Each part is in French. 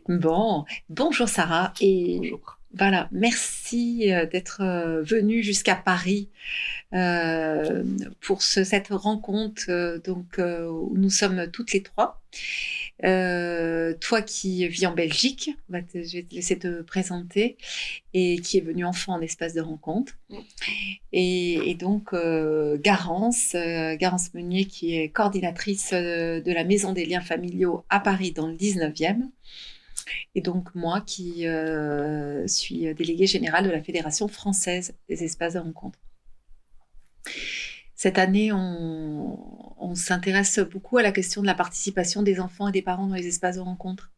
Bon, bonjour Sarah et Bonjour. voilà, merci d'être venue jusqu'à Paris euh, pour cette rencontre où nous sommes toutes les trois. Toi qui vis en Belgique, je vais te laisser te présenter et qui est venue enfant en espace de rencontre. Et donc Garance Meunier qui est coordinatrice de la Maison des liens familiaux à Paris dans le 19e. Et donc moi qui suis déléguée générale de la Fédération française des espaces de rencontre. Cette année, on s'intéresse beaucoup à la question de la participation des enfants et des parents dans les espaces de rencontre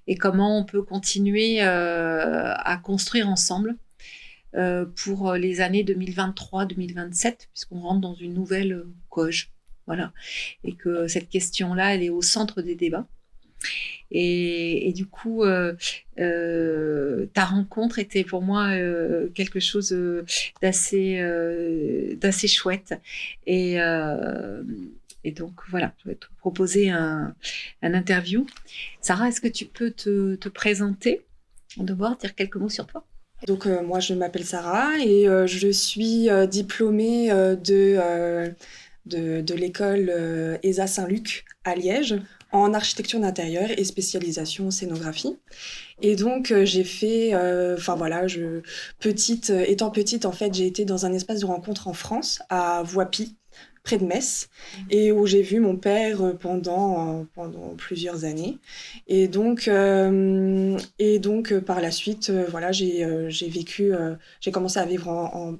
et comment on peut continuer à construire ensemble pour les années 2023-2027, puisqu'on rentre dans une nouvelle COGE. Voilà. Et que cette question-là, elle est au centre des débats. Et du coup, ta rencontre était pour moi quelque chose d'assez chouette. Et, euh, et donc, voilà, je vais te proposer un interview. Sarah, est-ce que tu peux te présenter, devoir dire quelques mots sur toi? Donc moi je m'appelle Sarah et je suis diplômée de l'école ESA Saint-Luc à Liège en architecture d'intérieur et spécialisation scénographie. Et donc j'ai fait, enfin voilà, étant petite en fait, j'ai été dans un espace de rencontre en France à Voipy, près de Metz, et où j'ai vu mon père pendant plusieurs années. Et donc par la suite, voilà, j'ai commencé à vivre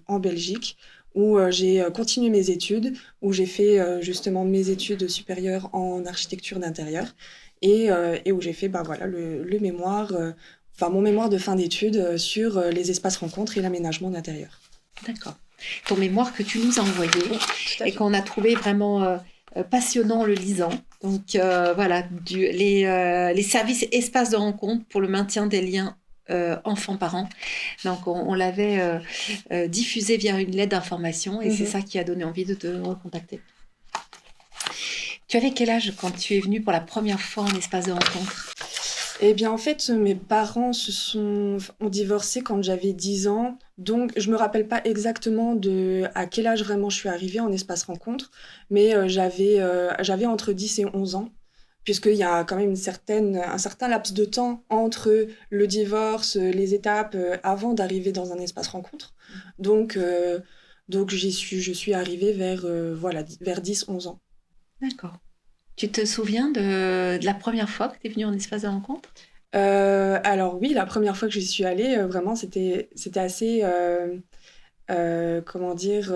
en Belgique, où j'ai continué mes études, où j'ai fait justement mes études supérieures en architecture d'intérieur et où j'ai fait ben, voilà, le mémoire, enfin mon mémoire de fin d'études sur les espaces rencontres et l'aménagement d'intérieur. D'accord. Ton mémoire que tu nous as envoyé Oui, tout à et fait. qu'on a trouvé vraiment passionnant en le lisant. Donc voilà, les services espaces de rencontre pour le maintien des liens enfants-parents. Donc on l'avait diffusé via une lettre d'information et c'est Mhm. ça qui a donné envie de te recontacter. Tu avais quel âge quand tu es venue pour la première fois en espace de rencontre? Eh bien, en fait, mes parents ont divorcé quand j'avais 10 ans. Donc, je me rappelle pas exactement à quel âge vraiment je suis arrivée en espace rencontre, mais j'avais entre 10 et 11 ans, puisqu'il y a quand même un certain laps de temps entre le divorce, les étapes avant d'arriver dans un espace rencontre. Donc, euh, donc je suis arrivée voilà, vers 10 11 ans. D'accord. Tu te souviens de la première fois que tu es venue en espace de rencontre? Alors oui, la première fois que j'y suis allée, vraiment, c'était assez, comment dire,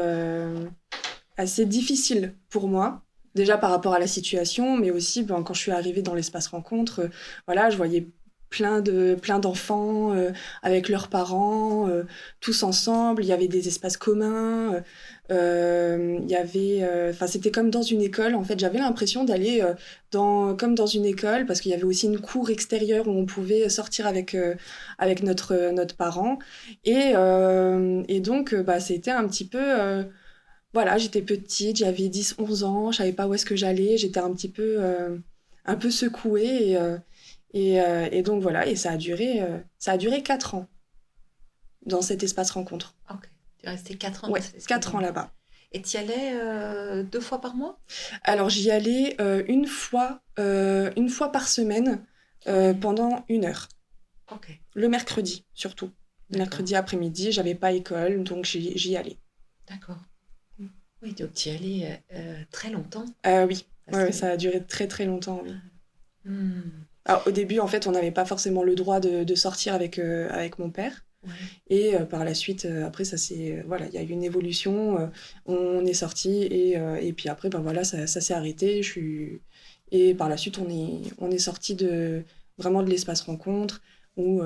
assez difficile pour moi. Déjà par rapport à la situation, mais aussi ben, quand je suis arrivée dans l'espace rencontre, voilà, je voyais plein d'enfants avec leurs parents, tous ensemble. Il y avait des espaces communs. Il y avait, enfin, c'était comme dans une école. En fait, j'avais l'impression d'aller comme dans une école, parce qu'il y avait aussi une cour extérieure où on pouvait sortir avec notre parent. Et donc, bah, c'était un petit peu voilà, j'étais petite, j'avais 10 11 ans, je savais pas où est-ce que j'allais, j'étais un peu secouée et donc voilà, et ça a duré 4 ans dans cet espace rencontre. Ok. Tu es restée 4 ans dans Ouais, cet espace de 4 ans rencontre. là-bas. Et tu y allais 2 fois par mois? Alors j'y allais une fois par semaine Ok. pendant 1 heure. Ok. Le mercredi surtout. D'accord. Mercredi après-midi, j'avais pas école, donc j'y allais. D'accord. Oui, donc tu y allais très longtemps. Oui, Parce ouais, que. ouais, ça a duré très très longtemps, oui. Hmm. Alors, au début, en fait, on n'avait pas forcément le droit de sortir avec mon père. Ouais. Et par la suite, après, voilà, il y a eu une évolution. On est sorti et puis après, ben voilà, ça s'est arrêté. Et par la suite, on est sorti vraiment de l'espace rencontre où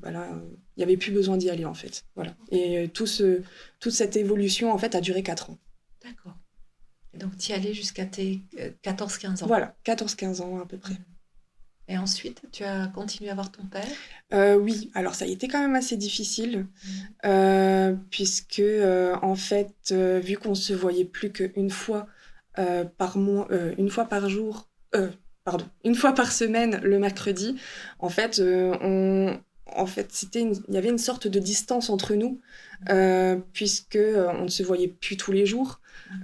voilà, il n'y avait plus besoin d'y aller en fait. Voilà. Et toute cette évolution en fait a duré 4 ans. D'accord. Et donc tu y allais jusqu'à tes 14-15 ans. Voilà, 14 15 ans à peu près. Hmm. Et ensuite, tu as continué à voir ton père? Oui, alors ça a été quand même assez difficile. Hmm. Puisque en fait, vu qu'on se voyait plus qu'une fois par mois, une fois par jour, une fois par semaine, le mercredi, en fait, il y avait une sorte de distance entre nous, puisque on ne se voyait plus tous les jours.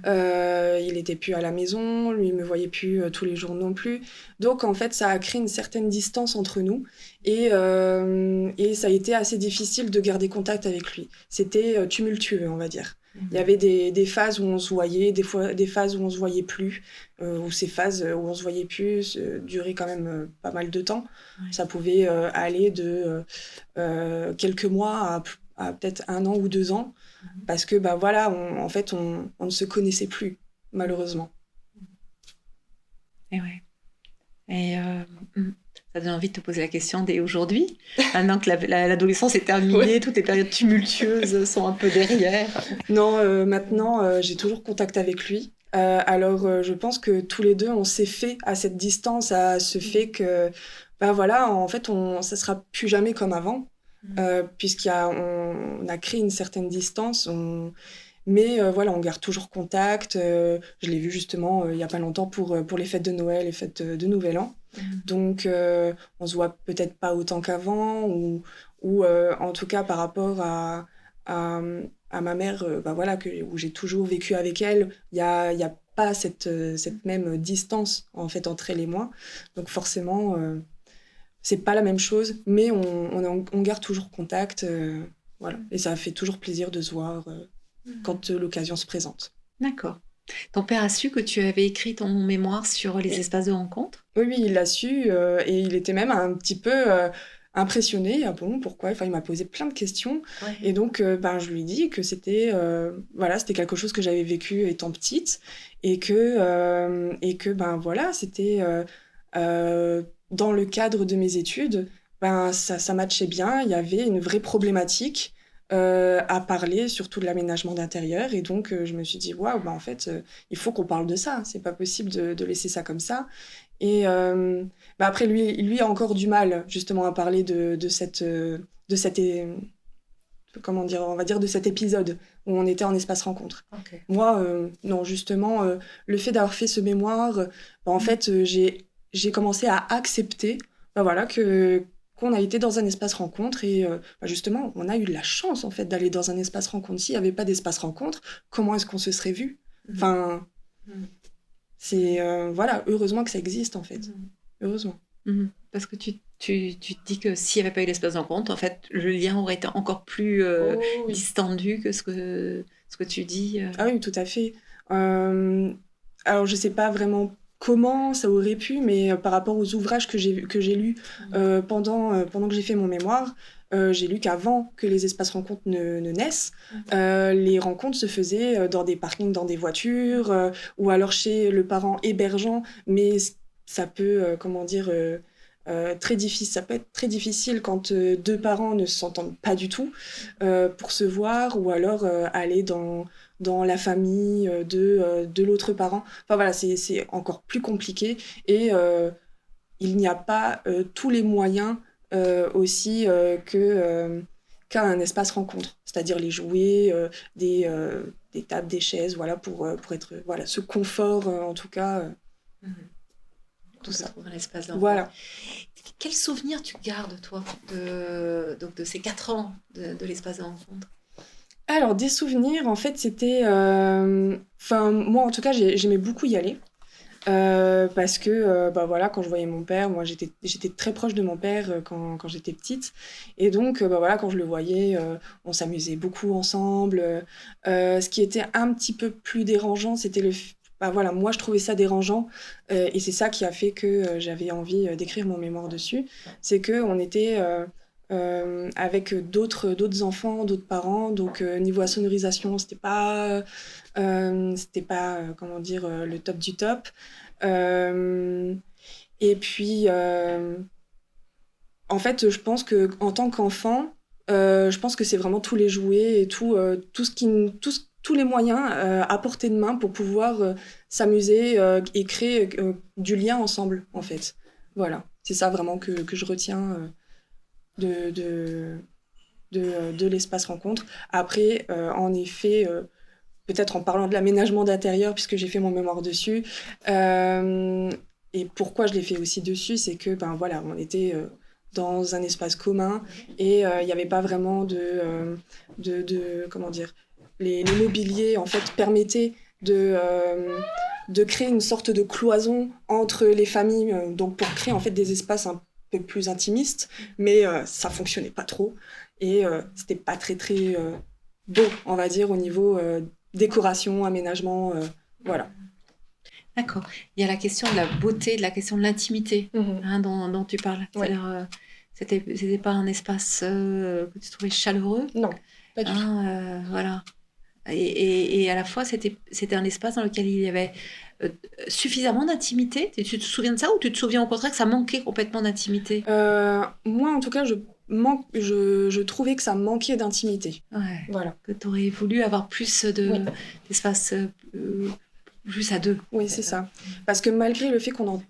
Il était plus à la maison, lui me voyait plus tous les jours non plus. Donc en fait, ça a créé une certaine distance entre nous et ça a été assez difficile de garder contact avec lui. C'était tumultueux, on va dire. Il y avait des phases où on se voyait, des phases où on se voyait plus, où ces phases où on se voyait plus duraient quand même pas mal de temps. Ouais. Ça pouvait aller de quelques mois à peut-être 1 an ou 2 ans, parce que voilà, en fait, on ne se connaissait plus, malheureusement. Et ouais. Et ça donne envie de te poser la question dès aujourd'hui, maintenant que l'adolescence est terminée, ouais. Toutes les périodes tumultueuses sont un peu derrière. Non, maintenant, j'ai toujours contact avec lui. Alors, je pense que tous les deux, on s'est fait à cette distance, à ce fait que, voilà, en fait, ça sera plus jamais comme avant, puisqu'on a créé une certaine distance. Mais voilà, on garde toujours contact. Je l'ai vu justement il y a pas longtemps pour les fêtes de Noël, les fêtes de Nouvel An. Donc, on se voit peut-être pas autant qu'avant, ou en tout cas par rapport à ma mère, voilà, où j'ai toujours vécu avec elle, il y a pas cette même distance en fait entre elle et moi. Donc forcément, c'est pas la même chose, mais on garde toujours contact, voilà. Et ça fait toujours plaisir de se voir quand l'occasion se présente. D'accord. Ton père a su que tu avais écrit ton mémoire sur les espaces de rencontre ? Oui, il l'a su, et il était même un petit peu impressionné. Ah bon, pourquoi ? Enfin, il m'a posé plein de questions. Ouais. Et donc, je lui ai dit que c'était quelque chose que j'avais vécu étant petite, et que voilà, c'était dans le cadre de mes études, ça matchait bien. Il y avait une vraie problématique à parler, surtout de l'aménagement d'intérieur. Et donc, je me suis dit, waouh, en fait, il faut qu'on parle de ça. C'est pas possible de laisser ça comme ça. Et après, lui a encore du mal, justement, à parler de cet épisode où on était en espace rencontre. Okay. Moi, non, justement, le fait d'avoir fait ce mémoire, en fait, j'ai commencé à accepter, voilà, qu'on a été dans un espace rencontre, et justement, on a eu de la chance, en fait, d'aller dans un espace rencontre. S'il n'y avait pas d'espace rencontre, comment est-ce qu'on se serait vus ? Enfin, c'est, voilà, heureusement que ça existe, en fait. Heureusement. Parce que tu te dis que s'il n'y avait pas eu l'espace rencontre, en fait, le lien aurait été encore plus distendu que ce que tu dis. Ah oui, tout à fait. Alors, je ne sais pas vraiment comment ça aurait pu, mais par rapport aux ouvrages que j'ai lus pendant que j'ai fait mon mémoire, j'ai lu qu'avant que les espaces rencontres ne naissent, les rencontres se faisaient dans des parkings, dans des voitures, ou alors chez le parent hébergeant, mais ça peut, très difficile. Ça peut être très difficile quand deux parents ne s'entendent pas du tout pour se voir, ou alors aller dans la famille de l'autre parent. Enfin voilà, c'est encore plus compliqué, et il n'y a pas tous les moyens aussi qu'à un espace rencontre, c'est-à-dire les jouets, des tables, des chaises, voilà, pour être, voilà, ce confort en tout cas. Tout ça. Dans l'espace d'enfant. Voilà. Quel souvenir tu gardes, toi, de ces 4 ans de l'espace de rencontre ? Alors, des souvenirs, en fait, c'était... moi, en tout cas, j'aimais beaucoup y aller. Parce que, voilà, quand je voyais mon père, moi, j'étais très proche de mon père quand j'étais petite. Et donc, voilà, quand je le voyais, on s'amusait beaucoup ensemble. Ce qui était un petit peu plus dérangeant, c'était voilà, moi je trouvais ça dérangeant, et c'est ça qui a fait que j'avais envie d'écrire mon mémoire dessus. C'est qu'on était avec d'autres enfants, d'autres parents, donc niveau sonorisation, c'était pas comment dire, le top du top. Et puis, en fait, je pense qu'en tant qu'enfant, je pense que c'est vraiment tous les jouets et tous les moyens à portée de main pour pouvoir s'amuser et créer du lien ensemble, en fait. Voilà, c'est ça vraiment que je retiens de l'espace rencontre. Après, en effet, peut-être en parlant de l'aménagement d'intérieur, puisque j'ai fait mon mémoire dessus, et pourquoi je l'ai fait aussi dessus, c'est que voilà, on était dans un espace commun et il n'y avait pas vraiment comment dire, les mobiliers en fait permettaient de créer une sorte de cloison entre les familles, donc pour créer en fait des espaces un peu plus intimistes, mais ça fonctionnait pas trop et c'était pas très très beau, on va dire, au niveau décoration, aménagement, voilà. D'accord. Il y a la question de la beauté, de la question de l'intimité dont tu parles. Ouais. C'est-à-dire, c'était pas un espace que tu trouvais chaleureux. Non, pas du tout. Voilà. Et à la fois, c'était un espace dans lequel il y avait suffisamment d'intimité. Tu te souviens de ça ou tu te souviens au contraire que ça manquait complètement d'intimité? Moi, en tout cas, je trouvais que ça manquait d'intimité. Ouais. Voilà. Que tu aurais voulu avoir plus d'espace juste à deux. Oui, c'est ça. Parce que malgré le fait qu'on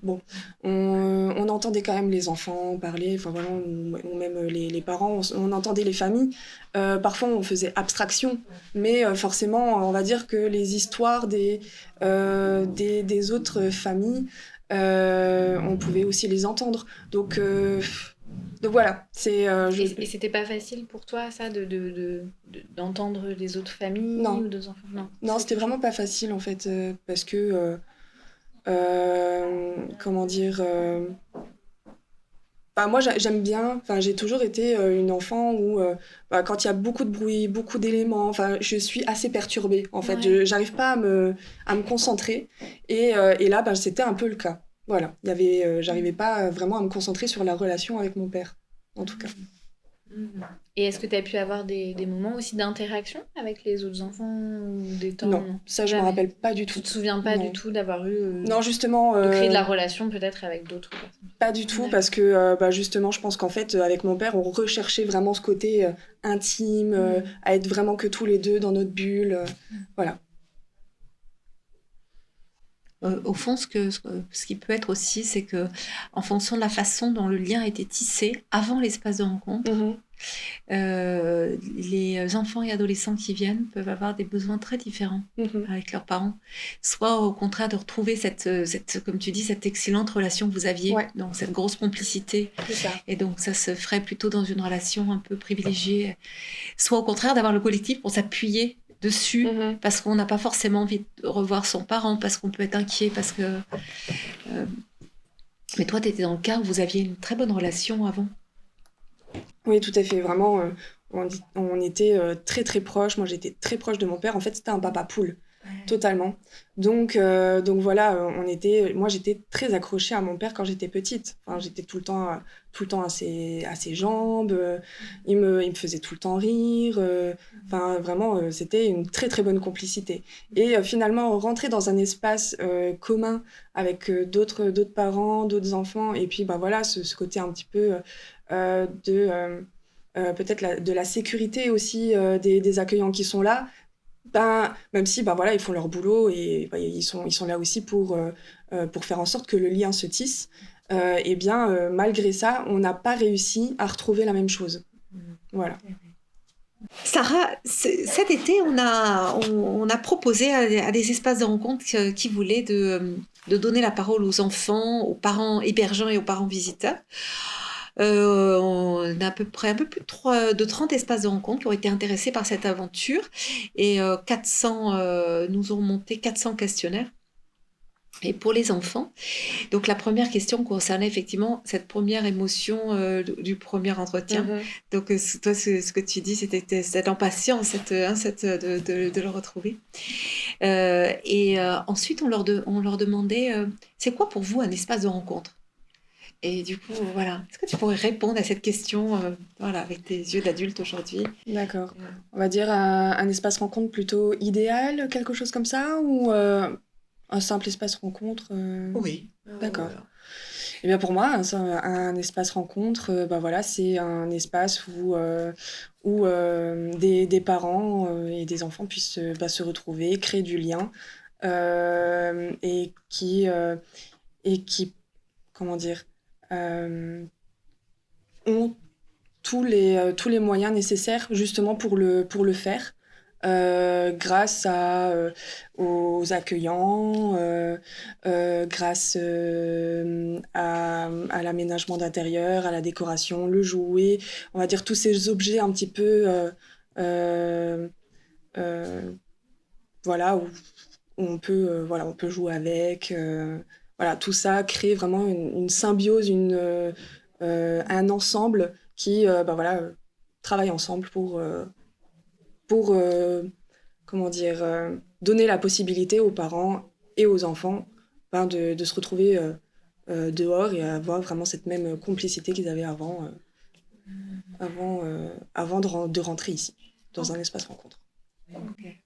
entendait quand même les enfants parler, enfin voilà, ou même les parents, on entendait les familles. Parfois, on faisait abstraction, mais forcément, on va dire que les histoires des autres familles, on pouvait aussi les entendre. Donc voilà, Et c'était pas facile pour toi, ça, d'entendre les autres familles Non. ou des enfants? Non, c'était vraiment pas facile, en fait, parce que, comment dire, moi, j'aime bien, enfin, j'ai toujours été une enfant où, quand il y a beaucoup de bruit, beaucoup d'éléments, enfin, je suis assez perturbée, en fait. Ouais. J'arrive pas à me concentrer. Et là, c'était un peu le cas. Voilà, j'arrivais pas vraiment à me concentrer sur la relation avec mon père, en tout cas. Et est-ce que tu as pu avoir des moments aussi d'interaction avec les autres enfants ou des temps? Non, ça, je me rappelle pas du tout. Tu te souviens pas Non. du tout d'avoir eu... Non, justement... de créer de la relation peut-être avec d'autres personnes? Pas du tout, parce que justement, je pense qu'en fait, avec mon père, on recherchait vraiment ce côté intime, à être vraiment que tous les deux dans notre bulle. Voilà. Au fond, ce qui peut être aussi, c'est que en fonction de la façon dont le lien a été tissé avant l'espace de rencontre, les enfants et adolescents qui viennent peuvent avoir des besoins très différents avec leurs parents. Soit au contraire de retrouver cette, comme tu dis, cette excellente relation que vous aviez, donc cette grosse complicité. C'est ça. Et donc ça se ferait plutôt dans une relation un peu privilégiée. Soit au contraire d'avoir le collectif pour s'appuyer dessus, parce qu'on n'a pas forcément envie de revoir son parent, parce qu'on peut être inquiet, parce que... Mais toi, tu étais dans le cas où vous aviez une très bonne relation avant. Oui, tout à fait. Vraiment, on était très très proches. Moi, j'étais très proche de mon père. En fait, c'était un papa poule. Totalement. Donc voilà, moi j'étais très accrochée à mon père quand j'étais petite. Enfin, j'étais tout le temps à ses jambes. Il me faisait tout le temps rire. Enfin, vraiment, c'était une très très bonne complicité. Et finalement, rentrer dans un espace commun avec d'autres parents, d'autres enfants, et puis voilà, ce côté un petit peu peut-être de la sécurité aussi des accueillants qui sont là. Même si voilà, ils font leur boulot et ils sont là aussi pour faire en sorte que le lien se tisse, et bien malgré ça, on n'a pas réussi à retrouver la même chose. Voilà. Sarah, cet été, on a proposé à des espaces de rencontre qui voulaient de donner la parole aux enfants, aux parents hébergeants et aux parents visiteurs. On a à peu près un peu plus de 30 espaces de rencontre qui ont été intéressés par cette aventure et 400 nous ont monté 400 questionnaires. Et pour les enfants, donc la première question concernait effectivement cette première émotion du premier entretien. Donc toi, ce que tu dis, c'était cette impatience, de le retrouver. Et ensuite, on leur demandait, c'est quoi pour vous un espace de rencontre? Et du coup, voilà. Est-ce que tu pourrais répondre à cette question avec tes yeux d'adulte aujourd'hui? D'accord. On va dire un espace rencontre plutôt idéal, quelque chose comme ça, ou un simple espace rencontre Oui. D'accord. Voilà. Eh bien pour moi, un espace rencontre, voilà, c'est un espace où des parents et des enfants puissent se retrouver, créer du lien, et qui, comment dire, ont tous les moyens nécessaires justement pour le faire. grâce aux accueillants, grâce à l'aménagement d'intérieur, à la décoration, le jouet, on va dire tous ces objets un petit peu voilà, où on peut, voilà, on peut jouer avec. Voilà, tout ça crée vraiment une symbiose, un ensemble qui voilà, travaille ensemble pour comment dire, donner la possibilité aux parents et aux enfants de se retrouver dehors et avoir vraiment cette même complicité qu'ils avaient avant de rentrer ici, dans un espace rencontre. Ok.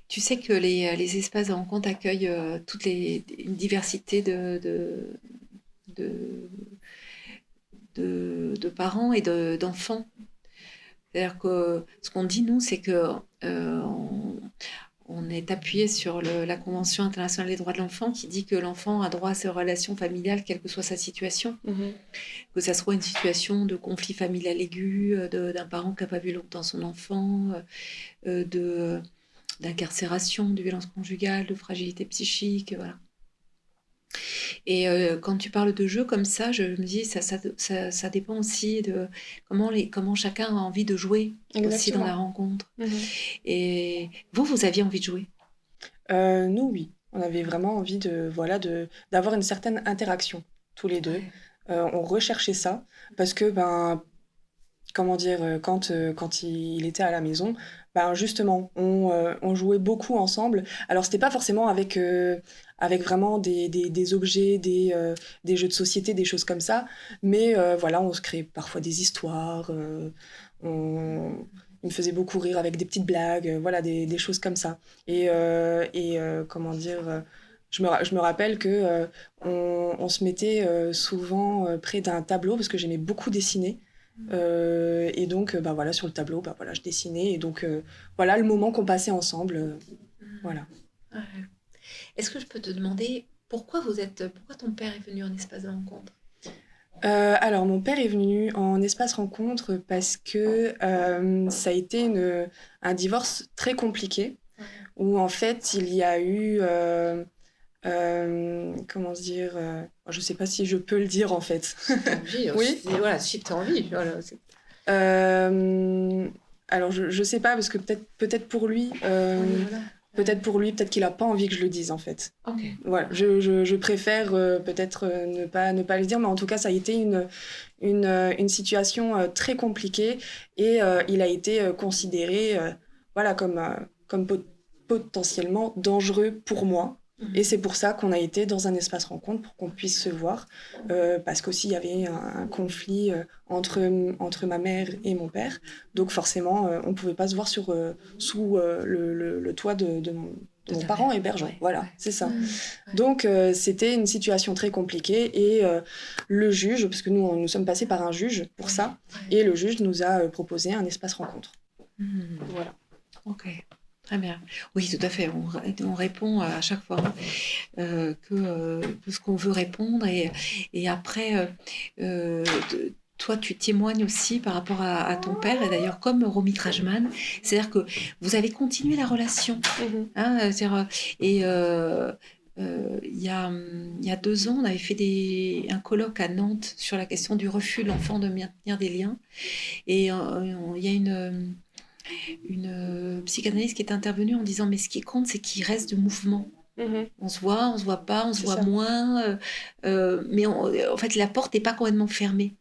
Tu sais que les espaces de rencontre accueillent une diversité de, de parents et d'enfants. C'est-à-dire que ce qu'on dit, nous, c'est que on est appuyé sur la Convention internationale des droits de l'enfant qui dit que l'enfant a droit à ses relations familiales, quelle que soit sa situation. Que ça soit une situation de conflit familial aigu, d'un parent qui n'a pas vu longtemps son enfant, d'incarcération, de violence conjugale, de fragilité psychique, voilà. Et quand tu parles de jeux comme ça, je me dis ça dépend aussi de comment chacun a envie de jouer aussi dans la rencontre. Et vous aviez envie de jouer? Nous, oui. On avait vraiment envie d'avoir une certaine interaction, tous les deux. On recherchait ça, parce que, comment dire, quand il était à la maison, justement, on jouait beaucoup ensemble. Alors, c'était pas forcément avec vraiment des objets, des jeux de société, des choses comme ça, mais voilà, on se créait parfois des histoires, il me faisait beaucoup rire avec des petites blagues, voilà, des choses comme ça. Et comment dire, je me rappelle que on se mettait souvent près d'un tableau parce que j'aimais beaucoup dessiner. Et donc, voilà, sur le tableau, voilà, je dessinais. Et donc, voilà le moment qu'on passait ensemble. Voilà. Ouais. Est-ce que je peux te demander pourquoi ton père est venu en espace de rencontre? Alors, mon père est venu en espace rencontre parce que ça a été un divorce très compliqué, où en fait, il y a eu, comment dire, je ne sais pas si je peux le dire en fait. Si t'as envie, Oui. Voilà, si t'as envie. Voilà, Alors, je ne sais pas, parce que peut-être pour lui, voilà. peut-être qu'il n'a pas envie que je le dise en fait. Ok. Voilà, je préfère peut-être ne pas le dire, mais en tout cas, ça a été une situation très compliquée et il a été considéré voilà, comme potentiellement dangereux pour moi. Et c'est pour ça qu'on a été dans un espace rencontre pour qu'on puisse se voir, parce qu'aussi il y avait un conflit entre ma mère et mon père, donc forcément on ne pouvait pas se voir sous le toit de mon parent hébergeant. Ouais, voilà, ouais. c'est ça. Ouais. Donc c'était une situation très compliquée et le juge, parce que nous sommes passés par un juge pour ça, et le juge nous a proposé un espace rencontre. Voilà. Ok. Très bien. Oui, tout à fait. On répond à chaque fois que ce qu'on veut répondre. Et après, toi, tu témoignes aussi par rapport à ton père. Et d'ailleurs, comme Romy Trajman, c'est-à-dire que vous avez continué la relation. Hein, et il y a 2 ans, on avait fait un colloque à Nantes sur la question du refus de l'enfant de maintenir des liens. Et il y a une psychanalyste qui est intervenue en disant mais ce qui compte c'est qu'il reste de mouvement. On se voit pas, on se voit moins, mais en fait la porte n'est pas complètement fermée.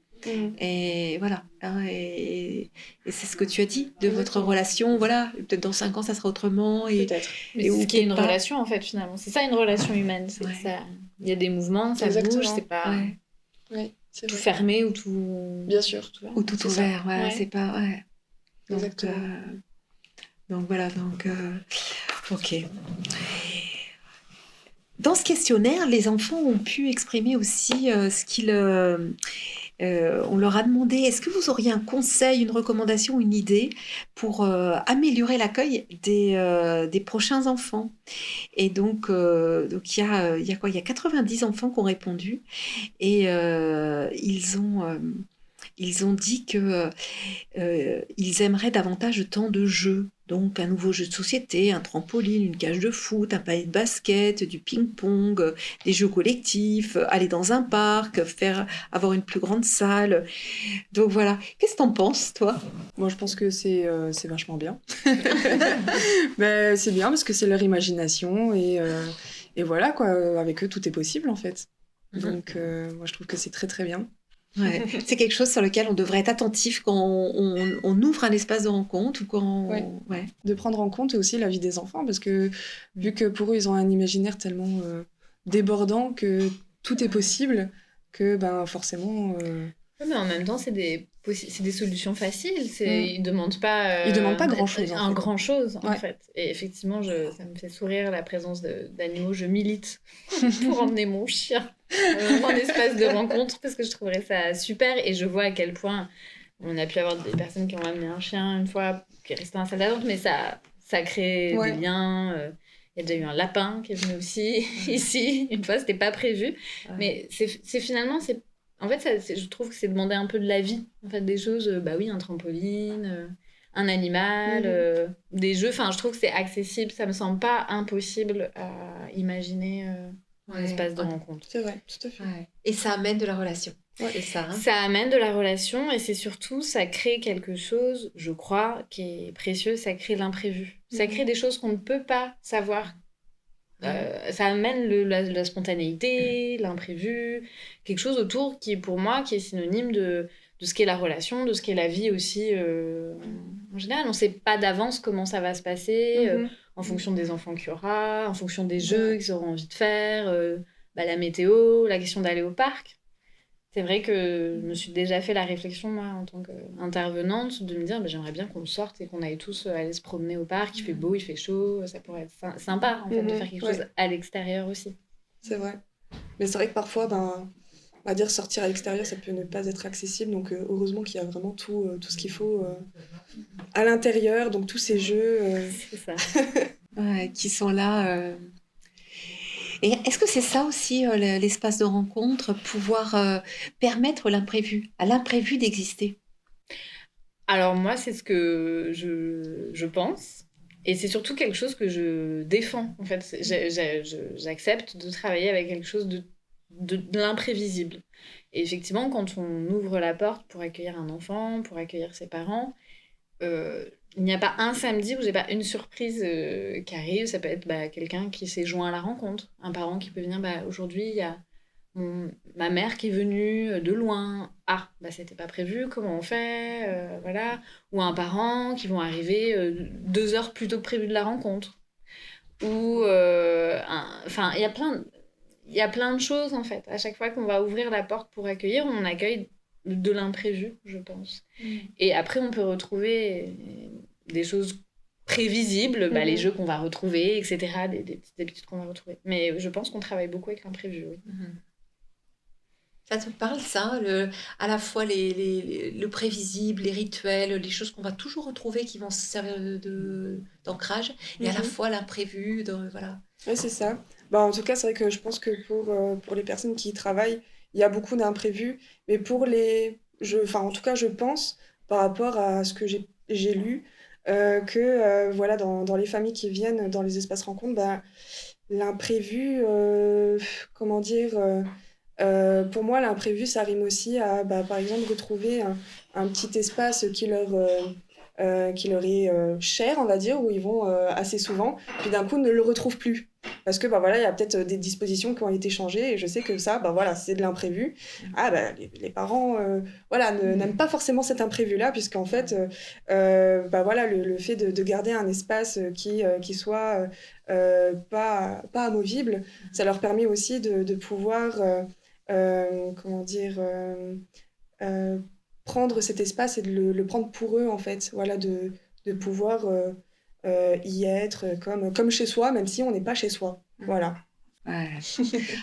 Et voilà, et c'est ce que tu as dit de votre relation, voilà, peut-être dans 5 ans ça sera autrement. Peut-être. Mais c'est ce qui est une relation en fait finalement, c'est ça une relation humaine, c'est que ça, il y a des mouvements, ça bouge, c'est pas c'est tout vrai. fermé ou tout... Bien sûr. Ou tout ouvert, voilà, Ouais. c'est pas... Ouais. Exactement. Donc voilà, ok. Dans ce questionnaire, les enfants ont pu exprimer aussi ce qu'ils... on leur a demandé, est-ce que vous auriez un conseil, une recommandation, une idée pour améliorer l'accueil des prochains enfants? Et donc il y a quoi? Il y a 90 enfants qui ont répondu et ils ont ils ont dit que ils aimeraient davantage de temps de jeu. Donc un nouveau jeu de société, un trampoline, une cage de foot, un panier de basket, du ping-pong, des jeux collectifs, aller dans un parc, avoir une plus grande salle. Donc voilà. Qu'est-ce que t'en penses, toi? Moi, je pense que c'est vachement bien. C'est bien parce que c'est leur imagination et voilà, quoi. Avec eux, tout est possible, en fait. Donc, moi, je trouve que c'est très, très bien. Ouais. C'est quelque chose sur lequel on devrait être attentif quand on ouvre un espace de rencontre ou quand... Ouais. De prendre en compte aussi la vie des enfants, parce que vu que pour eux, ils ont un imaginaire tellement débordant que tout est possible, que forcément... Mais en même temps, c'est des solutions faciles. Ils ne demandent pas, grand-chose. Grand-chose, en fait. Et effectivement, ça me fait sourire la présence d'animaux. Je milite pour emmener mon chien en espace de rencontre parce que je trouverais ça super. Et je vois à quel point on a pu avoir des personnes qui ont amené un chien une fois qui est resté dans la salle d'attente, mais ça crée des liens. Il y a déjà eu un lapin qui est venu aussi ici. Une fois, ce n'était pas prévu. Ouais. Mais c'est finalement... En fait, je trouve que c'est demander un peu de la vie. En fait, des choses, un trampoline, un animal, des jeux. Enfin, je trouve que c'est accessible. Ça me semble pas impossible à imaginer un espace de rencontre. C'est vrai, tout à fait. Ouais. Et ça amène de la relation. Ouais. C'est ça. Ça amène de la relation et c'est surtout, ça crée quelque chose, je crois, qui est précieux. Ça crée l'imprévu. Ça crée des choses qu'on ne peut pas savoir. Ça amène la spontanéité, l'imprévu, quelque chose autour qui, pour moi, qui est synonyme de ce qu'est la relation, de ce qu'est la vie aussi. En général, on ne sait pas d'avance comment ça va se passer, en fonction des enfants qu'il y aura, en fonction des jeux qu'ils auront envie de faire, la météo, la question d'aller au parc. C'est vrai que je me suis déjà fait la réflexion, moi, en tant qu'intervenante, de me dire j'aimerais bien qu'on sorte et qu'on aille tous aller se promener au parc. Il fait beau, il fait chaud, ça pourrait être sympa, en fait, de faire quelque chose à l'extérieur aussi. C'est vrai. Mais c'est vrai que parfois, on va dire sortir à l'extérieur, ça peut ne pas être accessible. Donc, heureusement qu'il y a vraiment tout ce qu'il faut à l'intérieur. Donc, tous ces jeux... C'est ça. Qui sont là... Et est-ce que c'est ça aussi, l'espace de rencontre, pouvoir permettre à l'imprévu d'exister? Alors moi, c'est ce que je pense. Et c'est surtout quelque chose que je défends. En fait, j'accepte de travailler avec quelque chose de l'imprévisible. Et effectivement, quand on ouvre la porte pour accueillir un enfant, pour accueillir ses parents... il n'y a pas un samedi où j'ai pas une surprise qui arrive. Ça peut être quelqu'un qui s'est joint à la rencontre, un parent qui peut venir aujourd'hui il y a ma mère qui est venue de loin, c'était pas prévu, comment on fait, voilà, ou un parent qui vont arriver 2 heures plus tôt que prévu de la rencontre, ou il y a plein de choses en fait. À chaque fois qu'on va ouvrir la porte pour accueillir, on accueille de l'imprévu, je pense. Et après, on peut retrouver des choses prévisibles, les jeux qu'on va retrouver, etc., des petites habitudes qu'on va retrouver. Mais je pense qu'on travaille beaucoup avec l'imprévu, oui. Ça te parle, ça, à la fois le prévisible, les rituels, les choses qu'on va toujours retrouver qui vont se servir d'ancrage, et à la fois l'imprévu, voilà. Oui, c'est ça. En tout cas, c'est vrai que je pense que pour les personnes qui y travaillent, il y a beaucoup d'imprévus, mais en tout cas, je pense, par rapport à ce que j'ai lu, que voilà, dans les familles qui viennent dans les espaces rencontres, l'imprévu, comment dire, pour moi, l'imprévu, ça rime aussi à, par exemple, retrouver un petit espace qui leur est cher, on va dire, où ils vont assez souvent, puis d'un coup ne le retrouvent plus. Parce que il y a peut-être des dispositions qui ont été changées, et je sais que ça, c'est de l'imprévu. Les parents n'aiment pas forcément cet imprévu-là, puisqu'en fait, le fait de garder un espace qui soit pas amovible, ça leur permet aussi de pouvoir, prendre cet espace et de le prendre pour eux, en fait. Voilà, de pouvoir y être comme chez soi, même si on n'est pas chez soi. Voilà. Ouais.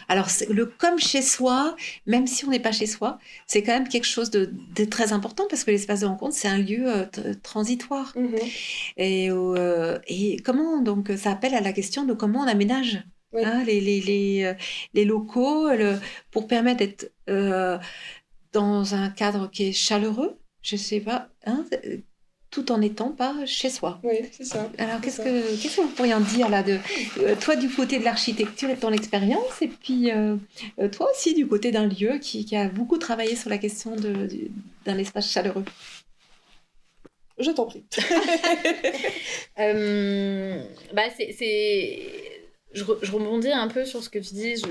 Alors, le comme chez soi, même si on n'est pas chez soi, c'est quand même quelque chose de très important, parce que l'espace de rencontre, c'est un lieu transitoire. Et comment, donc, ça appelle à la question de comment on aménage les locaux pour permettre d'être dans un cadre qui est chaleureux, je sais pas, hein, tout en n'étant pas chez soi. Oui, c'est ça. Alors, C'est ça. qu'est-ce que vous pourriez en dire là toi du côté de l'architecture et de ton expérience, et puis toi aussi du côté d'un lieu qui a beaucoup travaillé sur la question d'un espace chaleureux. Je t'en prie. Je rebondis un peu sur ce que tu dis.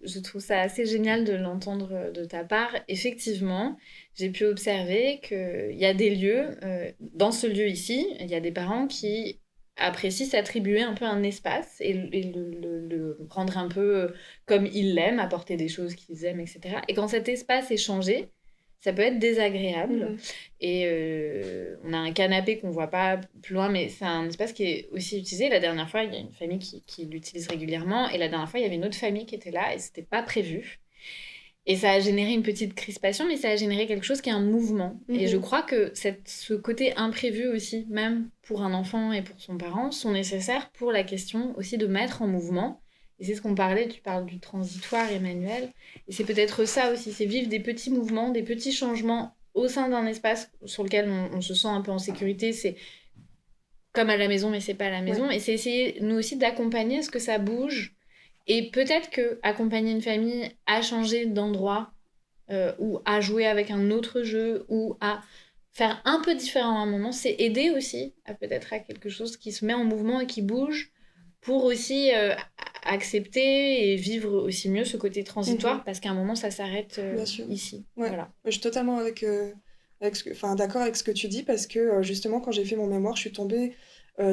Je trouve ça assez génial de l'entendre de ta part. Effectivement, j'ai pu observer qu'il y a des lieux, dans ce lieu ici, il y a des parents qui apprécient s'attribuer un peu un espace et le rendre un peu comme ils l'aiment, apporter des choses qu'ils aiment, etc. Et quand cet espace est changé, ça peut être désagréable. Et on a un canapé qu'on voit pas plus loin, mais c'est un espace qui est aussi utilisé. La dernière fois, il y a une famille qui l'utilise régulièrement. Et la dernière fois, il y avait une autre famille qui était là et c'était pas prévu. Et ça a généré une petite crispation, mais ça a généré quelque chose qui est un mouvement. Et je crois que ce côté imprévu aussi, même pour un enfant et pour son parent, sont nécessaires pour la question aussi de mettre en mouvement. Et c'est ce qu'on parlait, tu parles du transitoire, Emmanuel. Et c'est peut-être ça aussi, c'est vivre des petits mouvements, des petits changements au sein d'un espace sur lequel on se sent un peu en sécurité. C'est comme à la maison, mais c'est pas à la maison. Et c'est essayer, nous aussi, d'accompagner à ce que ça bouge. Et peut-être que accompagner une famille à changer d'endroit, ou à jouer avec un autre jeu, ou à faire un peu différent à un moment, c'est aider aussi à peut-être à quelque chose qui se met en mouvement et qui bouge, pour aussi accepter et vivre aussi mieux ce côté transitoire, parce qu'à un moment, ça s'arrête ici. Ouais. Voilà. Je suis totalement d'accord avec ce que tu dis, parce que justement, quand j'ai fait mon mémoire, je suis tombée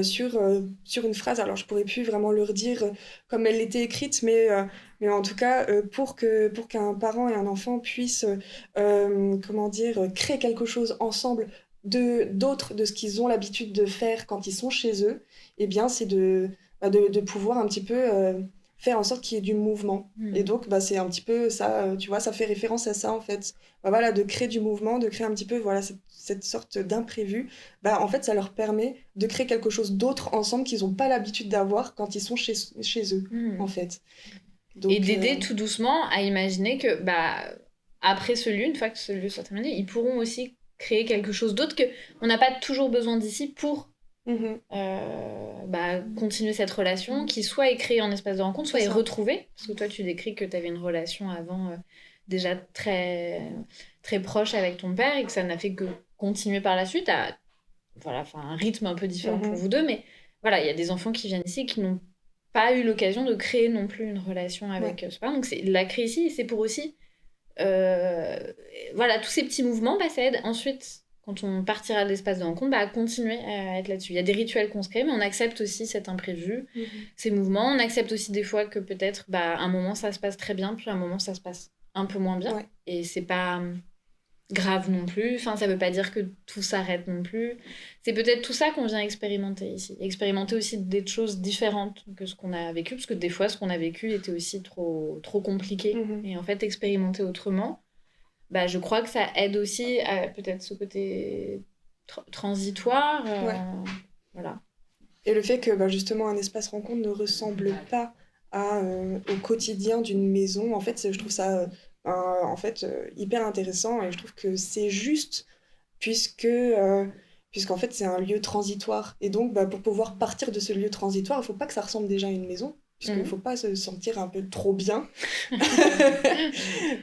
sur une phrase. Alors, je pourrais plus vraiment le redire comme elle était écrite, mais en tout cas, pour qu'un parent et un enfant puissent, comment dire, créer quelque chose ensemble d'autre de ce qu'ils ont l'habitude de faire quand ils sont chez eux, eh bien, c'est de pouvoir un petit peu faire en sorte qu'il y ait du mouvement. Et donc, c'est un petit peu ça, tu vois, ça fait référence à ça, en fait. Voilà, de créer du mouvement, de créer un petit peu, voilà, cette sorte d'imprévu. En fait, ça leur permet de créer quelque chose d'autre ensemble qu'ils n'ont pas l'habitude d'avoir quand ils sont chez eux, en fait. Donc, et d'aider tout doucement à imaginer que, après ce lieu, une fois que ce lieu sera terminé, ils pourront aussi créer quelque chose d'autre, qu'on n'a pas toujours besoin d'ici pour continuer cette relation, qui soit est créée en espace de rencontre, soit est retrouvée. Parce que toi, tu décris que tu avais une relation avant déjà très, très proche avec ton père, et que ça n'a fait que continuer par la suite à un rythme un peu différent pour vous deux. Mais voilà, il y a des enfants qui viennent ici et qui n'ont pas eu l'occasion de créer non plus une relation avec ce parent. Donc la créer ici, c'est pour aussi... tous ces petits mouvements, ça aide ensuite, quand on partira de l'espace de rencontre, à continuer à être là-dessus. Il y a des rituels qu'on se crée, mais on accepte aussi cet imprévu, ces mouvements. On accepte aussi des fois que peut-être, un moment, ça se passe très bien, puis un moment, ça se passe un peu moins bien. Et c'est pas grave non plus. Enfin, ça veut pas dire que tout s'arrête non plus. C'est peut-être tout ça qu'on vient expérimenter ici. Expérimenter aussi des choses différentes que ce qu'on a vécu, parce que des fois, ce qu'on a vécu était aussi trop compliqué. Et en fait, expérimenter autrement, je crois que ça aide aussi à peut-être ce côté transitoire. Voilà. Et le fait que justement un espace rencontre ne ressemble pas au quotidien d'une maison, en fait, je trouve ça hyper intéressant, et je trouve que c'est juste, puisqu'en fait c'est un lieu transitoire. Et donc pour pouvoir partir de ce lieu transitoire, il ne faut pas que ça ressemble déjà à une maison, puisqu'il ne faut pas se sentir un peu trop bien.